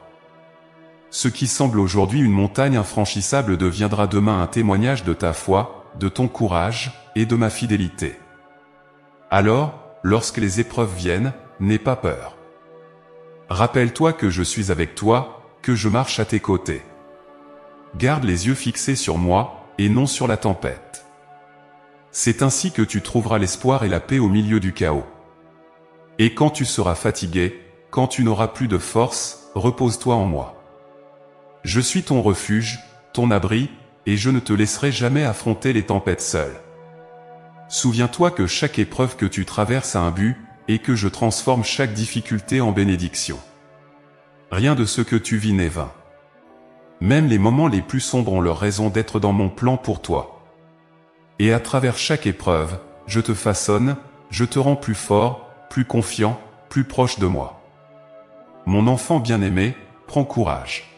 Ce qui semble aujourd'hui une montagne infranchissable deviendra demain un témoignage de ta foi, de ton courage, et de ma fidélité. Alors, lorsque les épreuves viennent, n'aie pas peur. Rappelle-toi que je suis avec toi, que je marche à tes côtés. Garde les yeux fixés sur moi, et non sur la tempête. C'est ainsi que tu trouveras l'espoir et la paix au milieu du chaos. Et quand tu seras fatigué, quand tu n'auras plus de force, repose-toi en moi. Je suis ton refuge, ton abri, et je ne te laisserai jamais affronter les tempêtes seul. Souviens-toi que chaque épreuve que tu traverses a un but, et que je transforme chaque difficulté en bénédiction. Rien de ce que tu vis n'est vain. Même les moments les plus sombres ont leur raison d'être dans mon plan pour toi. Et à travers chaque épreuve, je te façonne, je te rends plus fort, plus confiant, plus proche de moi. Mon enfant bien-aimé, prends courage.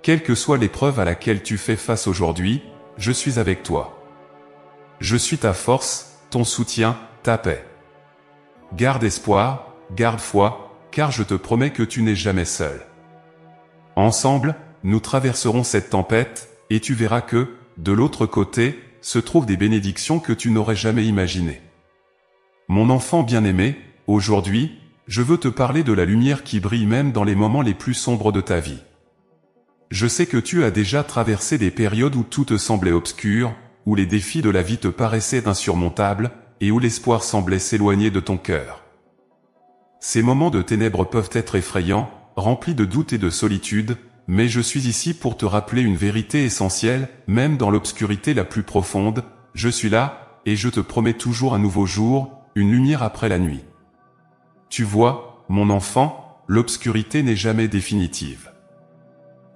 Quelle que soit l'épreuve à laquelle tu fais face aujourd'hui, je suis avec toi. Je suis ta force, ton soutien, ta paix. Garde espoir, garde foi, car je te promets que tu n'es jamais seul. Ensemble, nous traverserons cette tempête, et tu verras que, de l'autre côté, se trouvent des bénédictions que tu n'aurais jamais imaginées. Mon enfant bien-aimé, aujourd'hui, je veux te parler de la lumière qui brille même dans les moments les plus sombres de ta vie. Je sais que tu as déjà traversé des périodes où tout te semblait obscur, où les défis de la vie te paraissaient insurmontables, et où l'espoir semblait s'éloigner de ton cœur. Ces moments de ténèbres peuvent être effrayants, remplis de doutes et de solitude, mais je suis ici pour te rappeler une vérité essentielle, même dans l'obscurité la plus profonde, je suis là, et je te promets toujours un nouveau jour, une lumière après la nuit. Tu vois, mon enfant, l'obscurité n'est jamais définitive.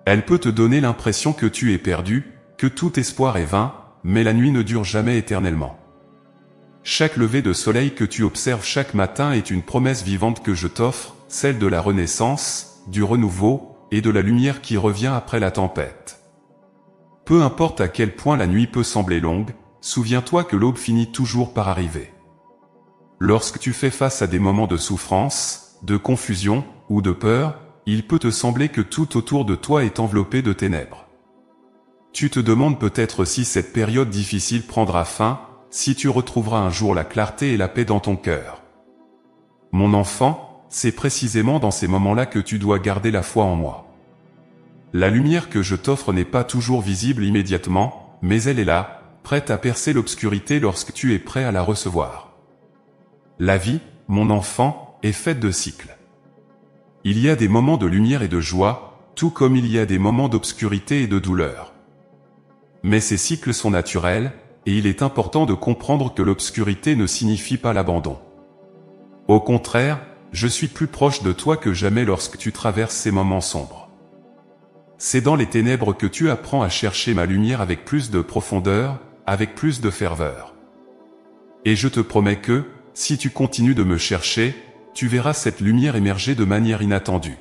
Elle peut te donner l'impression que tu es perdu, que tout espoir est vain, mais la nuit ne dure jamais éternellement. Chaque lever de soleil que tu observes chaque matin est une promesse vivante que je t'offre, celle de la renaissance, du renouveau, et de la lumière qui revient après la tempête. Peu importe à quel point la nuit peut sembler longue, souviens-toi que l'aube finit toujours par arriver. Lorsque tu fais face à des moments de souffrance, de confusion, ou de peur, il peut te sembler que tout autour de toi est enveloppé de ténèbres. Tu te demandes peut-être si cette période difficile prendra fin, si tu retrouveras un jour la clarté et la paix dans ton cœur. Mon enfant, c'est précisément dans ces moments-là que tu dois garder la foi en moi. La lumière que je t'offre n'est pas toujours visible immédiatement, mais elle est là, prête à percer l'obscurité lorsque tu es prêt à la recevoir. La vie, mon enfant, est faite de cycles. Il y a des moments de lumière et de joie, tout comme il y a des moments d'obscurité et de douleur. Mais ces cycles sont naturels, et il est important de comprendre que l'obscurité ne signifie pas l'abandon. Au contraire, je suis plus proche de toi que jamais lorsque tu traverses ces moments sombres. C'est dans les ténèbres que tu apprends à chercher ma lumière avec plus de profondeur, avec plus de ferveur. Et je te promets que, si tu continues de me chercher, tu verras cette lumière émerger de manière inattendue.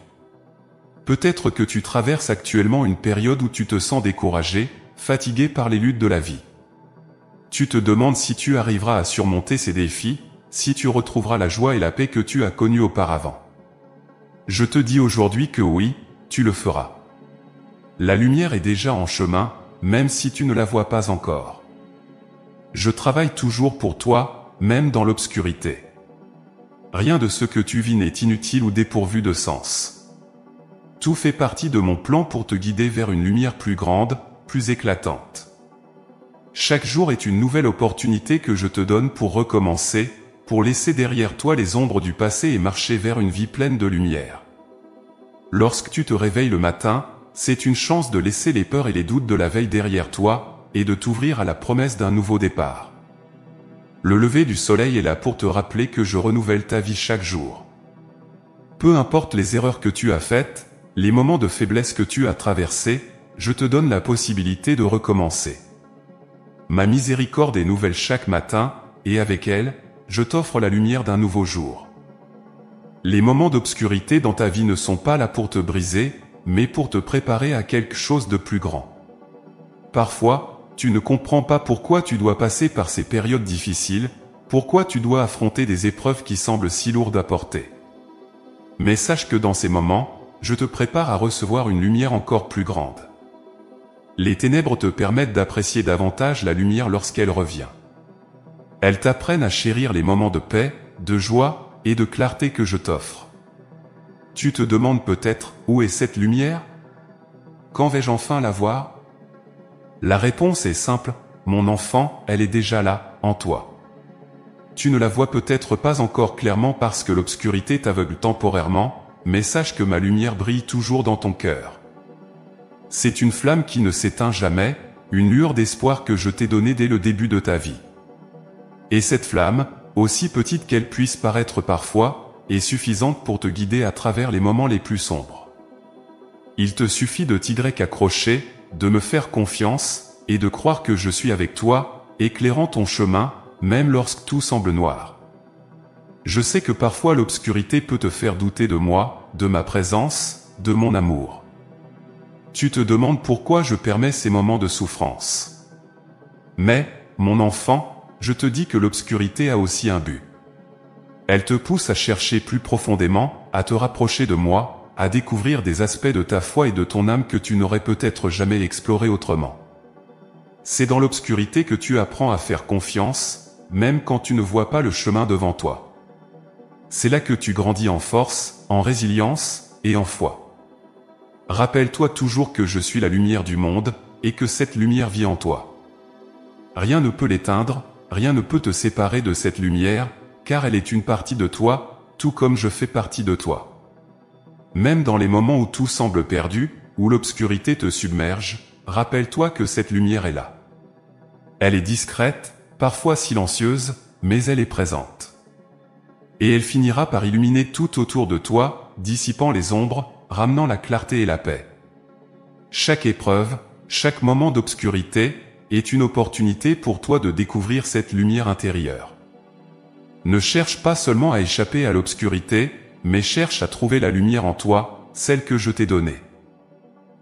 Peut-être que tu traverses actuellement une période où tu te sens découragé, fatigué par les luttes de la vie. Tu te demandes si tu arriveras à surmonter ces défis, si tu retrouveras la joie et la paix que tu as connues auparavant. Je te dis aujourd'hui que oui, tu le feras. La lumière est déjà en chemin, même si tu ne la vois pas encore. Je travaille toujours pour toi, même dans l'obscurité. Rien de ce que tu vis n'est inutile ou dépourvu de sens. Tout fait partie de mon plan pour te guider vers une lumière plus grande, plus éclatante. Chaque jour est une nouvelle opportunité que je te donne pour recommencer, pour laisser derrière toi les ombres du passé et marcher vers une vie pleine de lumière. Lorsque tu te réveilles le matin, c'est une chance de laisser les peurs et les doutes de la veille derrière toi, et de t'ouvrir à la promesse d'un nouveau départ. Le lever du soleil est là pour te rappeler que je renouvelle ta vie chaque jour. Peu importe les erreurs que tu as faites, les moments de faiblesse que tu as traversés, je te donne la possibilité de recommencer. Ma miséricorde est nouvelle chaque matin, et avec elle, je t'offre la lumière d'un nouveau jour. Les moments d'obscurité dans ta vie ne sont pas là pour te briser, mais pour te préparer à quelque chose de plus grand. Parfois, tu ne comprends pas pourquoi tu dois passer par ces périodes difficiles, pourquoi tu dois affronter des épreuves qui semblent si lourdes à porter. Mais sache que dans ces moments, je te prépare à recevoir une lumière encore plus grande. Les ténèbres te permettent d'apprécier davantage la lumière lorsqu'elle revient. Elles t'apprennent à chérir les moments de paix, de joie et de clarté que je t'offre. Tu te demandes peut-être, où est cette lumière? Quand vais-je enfin la voir? La réponse est simple, mon enfant, elle est déjà là, en toi. Tu ne la vois peut-être pas encore clairement parce que l'obscurité t'aveugle temporairement, mais sache que ma lumière brille toujours dans ton cœur. C'est une flamme qui ne s'éteint jamais, une lueur d'espoir que je t'ai donnée dès le début de ta vie. Et cette flamme, aussi petite qu'elle puisse paraître parfois, est suffisante pour te guider à travers les moments les plus sombres. Il te suffit de t'y accrocher, de me faire confiance, et de croire que je suis avec toi, éclairant ton chemin, même lorsque tout semble noir. Je sais que parfois l'obscurité peut te faire douter de moi, de ma présence, de mon amour. Tu te demandes pourquoi je permets ces moments de souffrance. Mais, mon enfant, je te dis que l'obscurité a aussi un but. Elle te pousse à chercher plus profondément, à te rapprocher de moi, à découvrir des aspects de ta foi et de ton âme que tu n'aurais peut-être jamais explorés autrement. C'est dans l'obscurité que tu apprends à faire confiance, même quand tu ne vois pas le chemin devant toi. C'est là que tu grandis en force, en résilience et en foi. Rappelle-toi toujours que je suis la lumière du monde, et que cette lumière vit en toi. Rien ne peut l'éteindre, rien ne peut te séparer de cette lumière, car elle est une partie de toi, tout comme je fais partie de toi. Même dans les moments où tout semble perdu, où l'obscurité te submerge, rappelle-toi que cette lumière est là. Elle est discrète, parfois silencieuse, mais elle est présente. Et elle finira par illuminer tout autour de toi, dissipant les ombres, ramenant la clarté et la paix. Chaque épreuve, chaque moment d'obscurité, est une opportunité pour toi de découvrir cette lumière intérieure. Ne cherche pas seulement à échapper à l'obscurité, mais cherche à trouver la lumière en toi, celle que je t'ai donnée.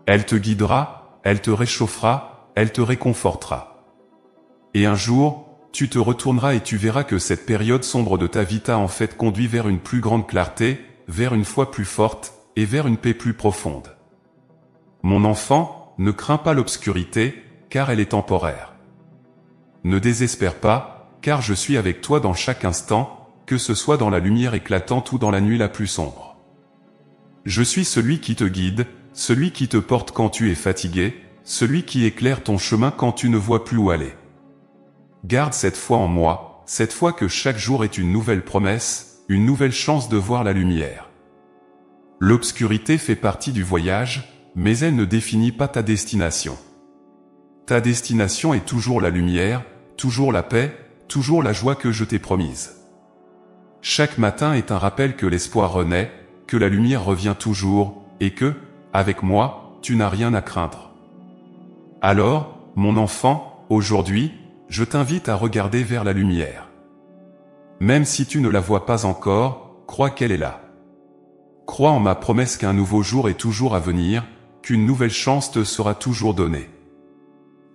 Elle te guidera, elle te réchauffera, elle te réconfortera. Et un jour, tu te retourneras et tu verras que cette période sombre de ta vie t'a en fait conduit vers une plus grande clarté, vers une foi plus forte, et vers une paix plus profonde. Mon enfant, ne crains pas l'obscurité, car elle est temporaire. Ne désespère pas, car je suis avec toi dans chaque instant, que ce soit dans la lumière éclatante ou dans la nuit la plus sombre. Je suis celui qui te guide, celui qui te porte quand tu es fatigué, celui qui éclaire ton chemin quand tu ne vois plus où aller. Garde cette foi en moi, cette foi que chaque jour est une nouvelle promesse, une nouvelle chance de voir la lumière. L'obscurité fait partie du voyage, mais elle ne définit pas ta destination. Ta destination est toujours la lumière, toujours la paix, toujours la joie que je t'ai promise. Chaque matin est un rappel que l'espoir renaît, que la lumière revient toujours, et que, avec moi, tu n'as rien à craindre. Alors, mon enfant, aujourd'hui, je t'invite à regarder vers la lumière. Même si tu ne la vois pas encore, crois qu'elle est là. Crois en ma promesse qu'un nouveau jour est toujours à venir, qu'une nouvelle chance te sera toujours donnée.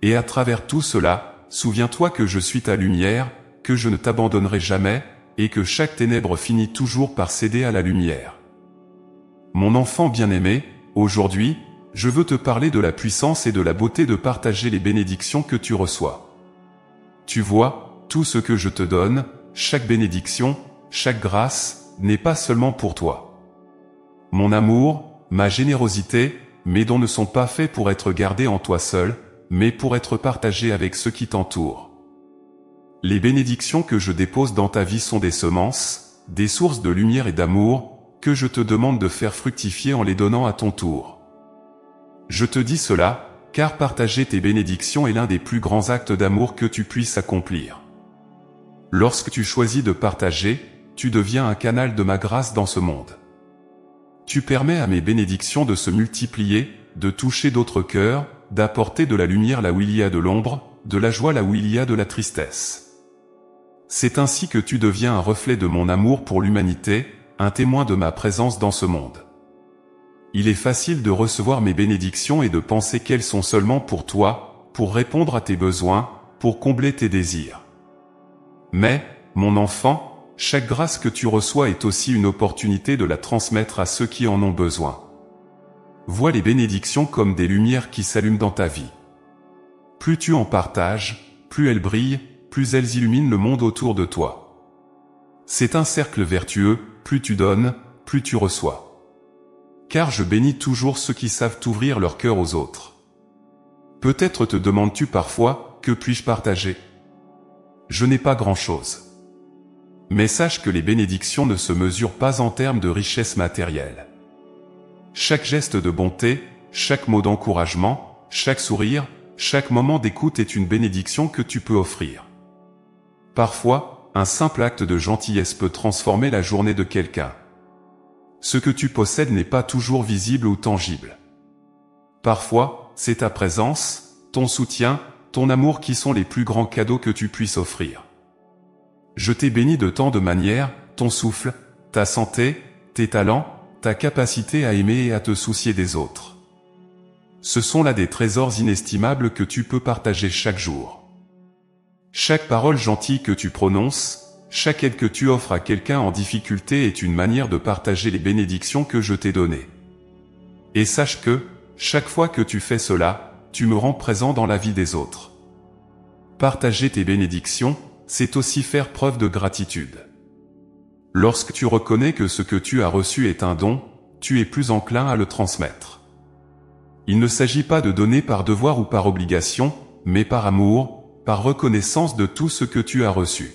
Et à travers tout cela, souviens-toi que je suis ta lumière, que je ne t'abandonnerai jamais, et que chaque ténèbre finit toujours par céder à la lumière. Mon enfant bien-aimé, aujourd'hui, je veux te parler de la puissance et de la beauté de partager les bénédictions que tu reçois. Tu vois, tout ce que je te donne, chaque bénédiction, chaque grâce, n'est pas seulement pour toi. Mon amour, ma générosité, mes dons ne sont pas faits pour être gardés en toi seul, mais pour être partagés avec ceux qui t'entourent. Les bénédictions que je dépose dans ta vie sont des semences, des sources de lumière et d'amour, que je te demande de faire fructifier en les donnant à ton tour. Je te dis cela, car partager tes bénédictions est l'un des plus grands actes d'amour que tu puisses accomplir. Lorsque tu choisis de partager, tu deviens un canal de ma grâce dans ce monde. Tu permets à mes bénédictions de se multiplier, de toucher d'autres cœurs, d'apporter de la lumière là où il y a de l'ombre, de la joie là où il y a de la tristesse. C'est ainsi que tu deviens un reflet de mon amour pour l'humanité, un témoin de ma présence dans ce monde. Il est facile de recevoir mes bénédictions et de penser qu'elles sont seulement pour toi, pour répondre à tes besoins, pour combler tes désirs. Mais, mon enfant, chaque grâce que tu reçois est aussi une opportunité de la transmettre à ceux qui en ont besoin. Vois les bénédictions comme des lumières qui s'allument dans ta vie. Plus tu en partages, plus elles brillent, plus elles illuminent le monde autour de toi. C'est un cercle vertueux, plus tu donnes, plus tu reçois. Car je bénis toujours ceux qui savent ouvrir leur cœur aux autres. Peut-être te demandes-tu parfois, que puis-je partager ? Je n'ai pas grand-chose. Mais sache que les bénédictions ne se mesurent pas en termes de richesse matérielle. Chaque geste de bonté, chaque mot d'encouragement, chaque sourire, chaque moment d'écoute est une bénédiction que tu peux offrir. Parfois, un simple acte de gentillesse peut transformer la journée de quelqu'un. Ce que tu possèdes n'est pas toujours visible ou tangible. Parfois, c'est ta présence, ton soutien, ton amour qui sont les plus grands cadeaux que tu puisses offrir. Je t'ai béni de tant de manières, ton souffle, ta santé, tes talents, ta capacité à aimer et à te soucier des autres. Ce sont là des trésors inestimables que tu peux partager chaque jour. Chaque parole gentille que tu prononces, chaque aide que tu offres à quelqu'un en difficulté est une manière de partager les bénédictions que je t'ai données. Et sache que, chaque fois que tu fais cela, tu me rends présent dans la vie des autres. Partager tes bénédictions, c'est aussi faire preuve de gratitude. Lorsque tu reconnais que ce que tu as reçu est un don, tu es plus enclin à le transmettre. Il ne s'agit pas de donner par devoir ou par obligation, mais par amour, par reconnaissance de tout ce que tu as reçu.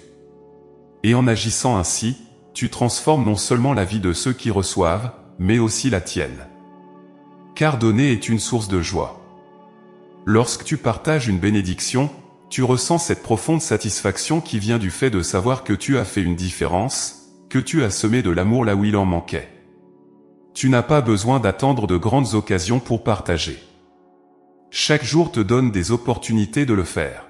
Et en agissant ainsi, tu transformes non seulement la vie de ceux qui reçoivent, mais aussi la tienne. Car donner est une source de joie. Lorsque tu partages une bénédiction, tu ressens cette profonde satisfaction qui vient du fait de savoir que tu as fait une différence, que tu as semé de l'amour là où il en manquait. Tu n'as pas besoin d'attendre de grandes occasions pour partager. Chaque jour te donne des opportunités de le faire.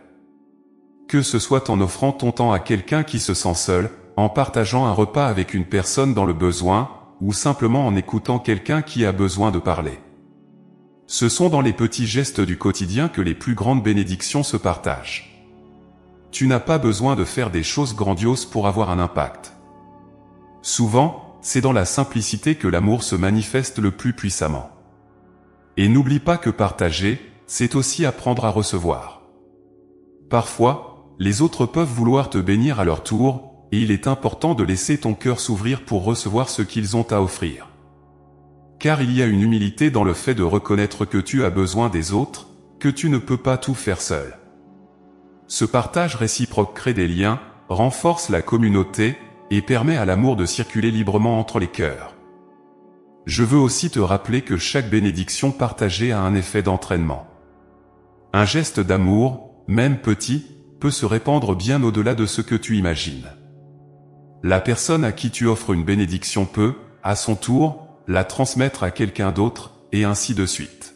Que ce soit en offrant ton temps à quelqu'un qui se sent seul, en partageant un repas avec une personne dans le besoin, ou simplement en écoutant quelqu'un qui a besoin de parler. Ce sont dans les petits gestes du quotidien que les plus grandes bénédictions se partagent. Tu n'as pas besoin de faire des choses grandioses pour avoir un impact. Souvent, c'est dans la simplicité que l'amour se manifeste le plus puissamment. Et n'oublie pas que partager, c'est aussi apprendre à recevoir. Parfois, les autres peuvent vouloir te bénir à leur tour, et il est important de laisser ton cœur s'ouvrir pour recevoir ce qu'ils ont à offrir. Car il y a une humilité dans le fait de reconnaître que tu as besoin des autres, que tu ne peux pas tout faire seul. Ce partage réciproque crée des liens, renforce la communauté, et permet à l'amour de circuler librement entre les cœurs. Je veux aussi te rappeler que chaque bénédiction partagée a un effet d'entraînement. Un geste d'amour, même petit, peut se répandre bien au-delà de ce que tu imagines. La personne à qui tu offres une bénédiction peut, à son tour, la transmettre à quelqu'un d'autre, et ainsi de suite.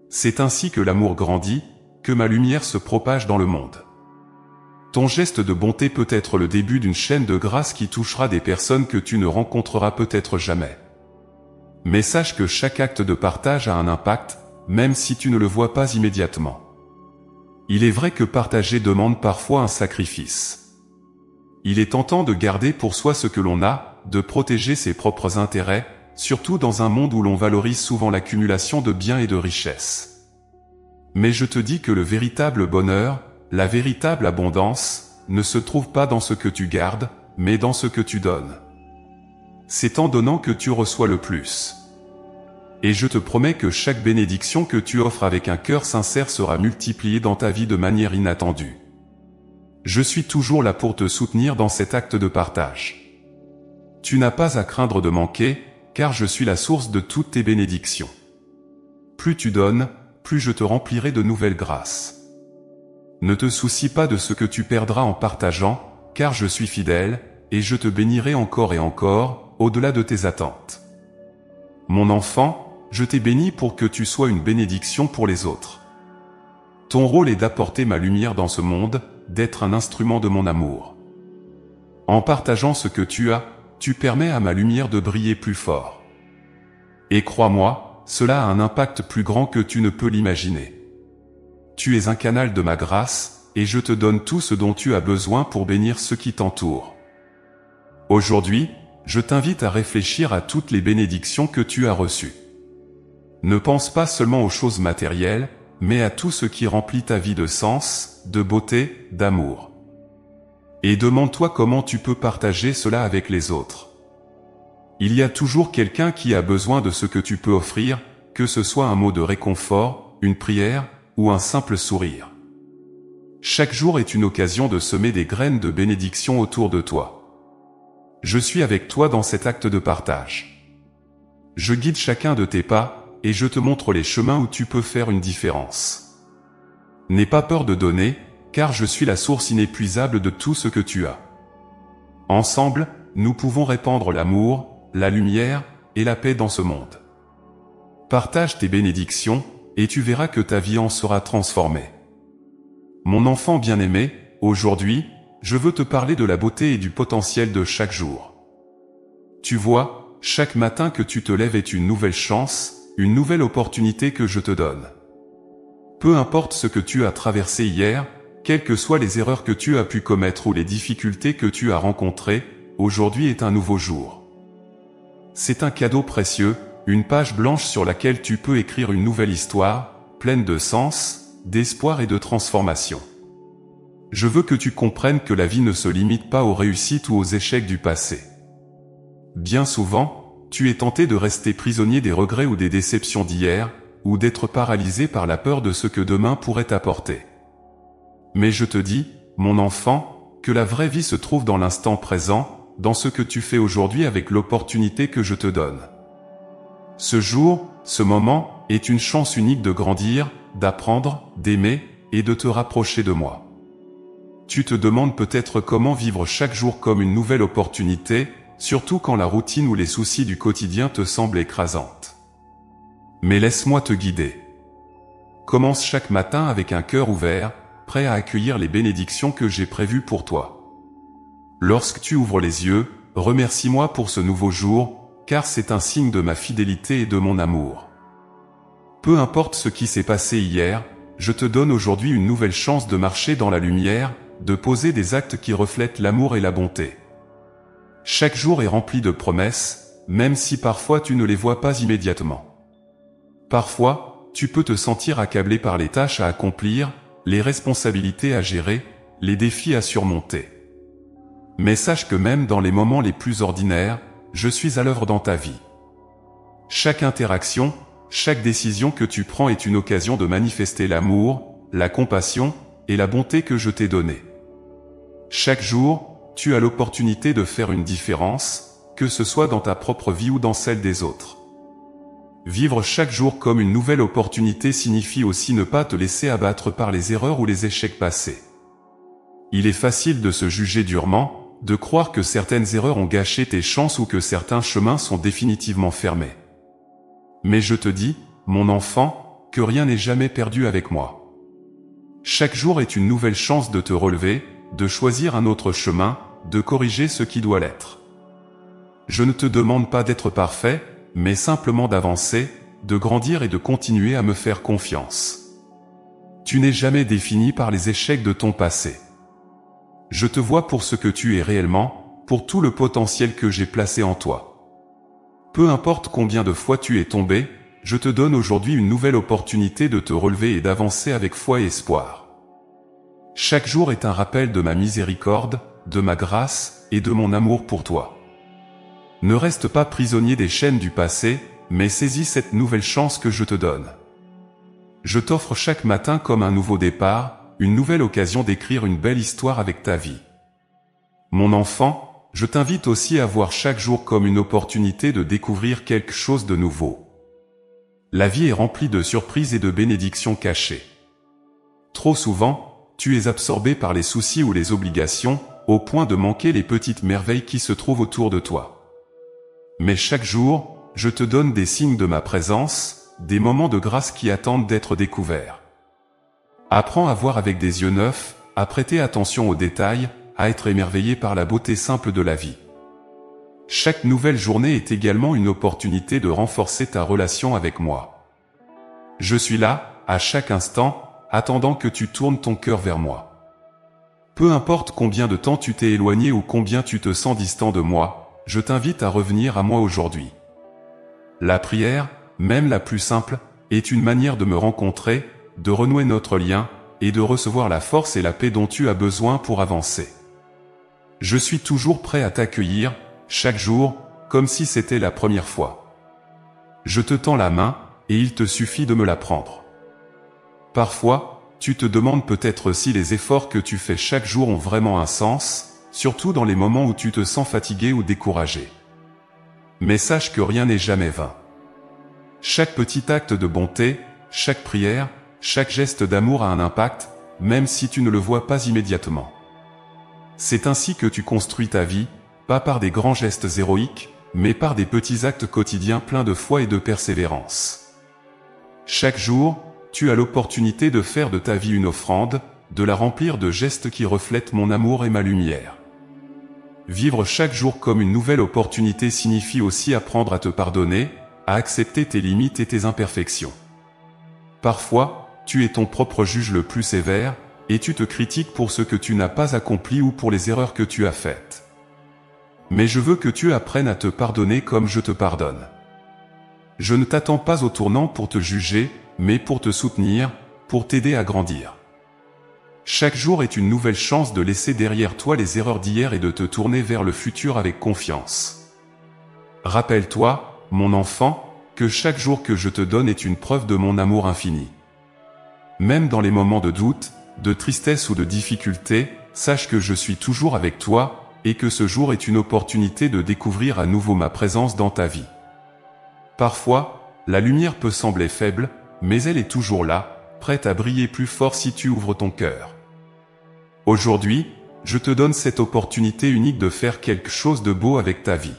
C'est ainsi que l'amour grandit, que ma lumière se propage dans le monde. Ton geste de bonté peut être le début d'une chaîne de grâce qui touchera des personnes que tu ne rencontreras peut-être jamais. Mais sache que chaque acte de partage a un impact, même si tu ne le vois pas immédiatement. Il est vrai que partager demande parfois un sacrifice. Il est tentant de garder pour soi ce que l'on a, de protéger ses propres intérêts, surtout dans un monde où l'on valorise souvent l'accumulation de biens et de richesses. Mais je te dis que le véritable bonheur, la véritable abondance, ne se trouve pas dans ce que tu gardes, mais dans ce que tu donnes. C'est en donnant que tu reçois le plus. Et je te promets que chaque bénédiction que tu offres avec un cœur sincère sera multipliée dans ta vie de manière inattendue. Je suis toujours là pour te soutenir dans cet acte de partage. Tu n'as pas à craindre de manquer, car je suis la source de toutes tes bénédictions. Plus tu donnes, plus je te remplirai de nouvelles grâces. Ne te soucie pas de ce que tu perdras en partageant, car je suis fidèle, et je te bénirai encore et encore, au-delà de tes attentes. Mon enfant, je t'ai béni pour que tu sois une bénédiction pour les autres. Ton rôle est d'apporter ma lumière dans ce monde, d'être un instrument de mon amour. En partageant ce que tu as, tu permets à ma lumière de briller plus fort. Et crois-moi, cela a un impact plus grand que tu ne peux l'imaginer. Tu es un canal de ma grâce, et je te donne tout ce dont tu as besoin pour bénir ceux qui t'entourent. Aujourd'hui, je t'invite à réfléchir à toutes les bénédictions que tu as reçues. Ne pense pas seulement aux choses matérielles, mais à tout ce qui remplit ta vie de sens, de beauté, d'amour. Et demande-toi comment tu peux partager cela avec les autres. Il y a toujours quelqu'un qui a besoin de ce que tu peux offrir, que ce soit un mot de réconfort, une prière, ou un simple sourire. Chaque jour est une occasion de semer des graines de bénédiction autour de toi. Je suis avec toi dans cet acte de partage. Je guide chacun de tes pas, et je te montre les chemins où tu peux faire une différence. N'aie pas peur de donner, car je suis la source inépuisable de tout ce que tu as. Ensemble, nous pouvons répandre l'amour, la lumière et la paix dans ce monde. Partage tes bénédictions, et tu verras que ta vie en sera transformée. Mon enfant bien-aimé, aujourd'hui, je veux te parler de la beauté et du potentiel de chaque jour. Tu vois, chaque matin que tu te lèves est une nouvelle chance, une nouvelle opportunité que je te donne. Peu importe ce que tu as traversé hier, quelles que soient les erreurs que tu as pu commettre ou les difficultés que tu as rencontrées, aujourd'hui est un nouveau jour. C'est un cadeau précieux, une page blanche sur laquelle tu peux écrire une nouvelle histoire, pleine de sens, d'espoir et de transformation. Je veux que tu comprennes que la vie ne se limite pas aux réussites ou aux échecs du passé. Bien souvent, tu es tenté de rester prisonnier des regrets ou des déceptions d'hier, ou d'être paralysé par la peur de ce que demain pourrait t'apporter. Mais je te dis, mon enfant, que la vraie vie se trouve dans l'instant présent, dans ce que tu fais aujourd'hui avec l'opportunité que je te donne. Ce jour, ce moment, est une chance unique de grandir, d'apprendre, d'aimer, et de te rapprocher de moi. Tu te demandes peut-être comment vivre chaque jour comme une nouvelle opportunité, surtout quand la routine ou les soucis du quotidien te semblent écrasantes. Mais laisse-moi te guider. Commence chaque matin avec un cœur ouvert, prêt à accueillir les bénédictions que j'ai prévues pour toi. Lorsque tu ouvres les yeux, remercie-moi pour ce nouveau jour, car c'est un signe de ma fidélité et de mon amour. Peu importe ce qui s'est passé hier, je te donne aujourd'hui une nouvelle chance de marcher dans la lumière, de poser des actes qui reflètent l'amour et la bonté. Chaque jour est rempli de promesses, même si parfois tu ne les vois pas immédiatement. Parfois, tu peux te sentir accablé par les tâches à accomplir, les responsabilités à gérer, les défis à surmonter. Mais sache que même dans les moments les plus ordinaires, je suis à l'œuvre dans ta vie. Chaque interaction, chaque décision que tu prends est une occasion de manifester l'amour, la compassion et la bonté que je t'ai donnée. Chaque jour, tu as l'opportunité de faire une différence, que ce soit dans ta propre vie ou dans celle des autres. Vivre chaque jour comme une nouvelle opportunité signifie aussi ne pas te laisser abattre par les erreurs ou les échecs passés. Il est facile de se juger durement, de croire que certaines erreurs ont gâché tes chances ou que certains chemins sont définitivement fermés. Mais je te dis, mon enfant, que rien n'est jamais perdu avec moi. Chaque jour est une nouvelle chance de te relever, de choisir un autre chemin, de corriger ce qui doit l'être. Je ne te demande pas d'être parfait, mais simplement d'avancer, de grandir et de continuer à me faire confiance. Tu n'es jamais défini par les échecs de ton passé. Je te vois pour ce que tu es réellement, pour tout le potentiel que j'ai placé en toi. Peu importe combien de fois tu es tombé, je te donne aujourd'hui une nouvelle opportunité de te relever et d'avancer avec foi et espoir. Chaque jour est un rappel de ma miséricorde, de ma grâce et de mon amour pour toi. Ne reste pas prisonnier des chaînes du passé, mais saisis cette nouvelle chance que je te donne. Je t'offre chaque matin comme un nouveau départ, une nouvelle occasion d'écrire une belle histoire avec ta vie. Mon enfant, je t'invite aussi à voir chaque jour comme une opportunité de découvrir quelque chose de nouveau. La vie est remplie de surprises et de bénédictions cachées. Trop souvent, tu es absorbé par les soucis ou les obligations, au point de manquer les petites merveilles qui se trouvent autour de toi. Mais chaque jour, je te donne des signes de ma présence, des moments de grâce qui attendent d'être découverts. Apprends à voir avec des yeux neufs, à prêter attention aux détails, à être émerveillé par la beauté simple de la vie. Chaque nouvelle journée est également une opportunité de renforcer ta relation avec moi. Je suis là, à chaque instant, attendant que tu tournes ton cœur vers moi. Peu importe combien de temps tu t'es éloigné ou combien tu te sens distant de moi, je t'invite à revenir à moi aujourd'hui. La prière, même la plus simple, est une manière de me rencontrer, de renouer notre lien, et de recevoir la force et la paix dont tu as besoin pour avancer. Je suis toujours prêt à t'accueillir, chaque jour, comme si c'était la première fois. Je te tends la main, et il te suffit de me la prendre. Parfois, tu te demandes peut-être si les efforts que tu fais chaque jour ont vraiment un sens, surtout dans les moments où tu te sens fatigué ou découragé. Mais sache que rien n'est jamais vain. Chaque petit acte de bonté, chaque prière, chaque geste d'amour a un impact, même si tu ne le vois pas immédiatement. C'est ainsi que tu construis ta vie, pas par des grands gestes héroïques, mais par des petits actes quotidiens pleins de foi et de persévérance. Chaque jour, tu as l'opportunité de faire de ta vie une offrande, de la remplir de gestes qui reflètent mon amour et ma lumière. vivre chaque jour comme une nouvelle opportunité signifie aussi apprendre à te pardonner, à accepter tes limites et tes imperfections. Parfois, tu es ton propre juge le plus sévère, et tu te critiques pour ce que tu n'as pas accompli ou pour les erreurs que tu as faites. Mais je veux que tu apprennes à te pardonner comme je te pardonne. Je ne t'attends pas au tournant pour te juger, mais pour te soutenir, pour t'aider à grandir. Chaque jour est une nouvelle chance de laisser derrière toi les erreurs d'hier et de te tourner vers le futur avec confiance. Rappelle-toi, mon enfant, que chaque jour que je te donne est une preuve de mon amour infini. Même dans les moments de doute, de tristesse ou de difficulté, sache que je suis toujours avec toi, et que ce jour est une opportunité de découvrir à nouveau ma présence dans ta vie. Parfois, la lumière peut sembler faible, mais elle est toujours là, prête à briller plus fort si tu ouvres ton cœur. Aujourd'hui, je te donne cette opportunité unique de faire quelque chose de beau avec ta vie.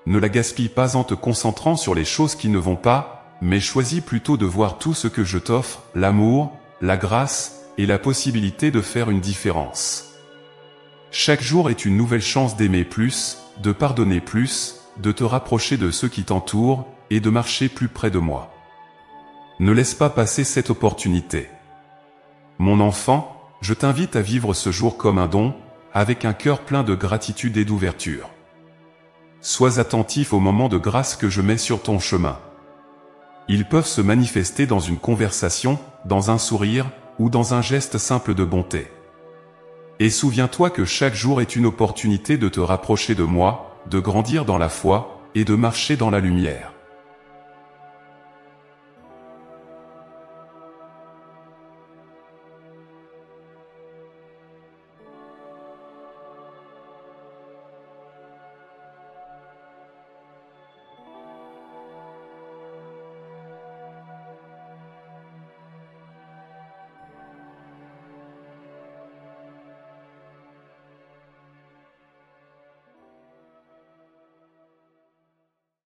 Ne la gaspille pas en te concentrant sur les choses qui ne vont pas, mais choisis plutôt de voir tout ce que je t'offre, l'amour, la grâce, et la possibilité de faire une différence. Chaque jour est une nouvelle chance d'aimer plus, de pardonner plus, de te rapprocher de ceux qui t'entourent, et de marcher plus près de moi. Ne laisse pas passer cette opportunité. Mon enfant, je t'invite à vivre ce jour comme un don, avec un cœur plein de gratitude et d'ouverture. Sois attentif aux moments de grâce que je mets sur ton chemin. Ils peuvent se manifester dans une conversation, dans un sourire, ou dans un geste simple de bonté. Et souviens-toi que chaque jour est une opportunité de te rapprocher de moi, de grandir dans la foi, et de marcher dans la lumière.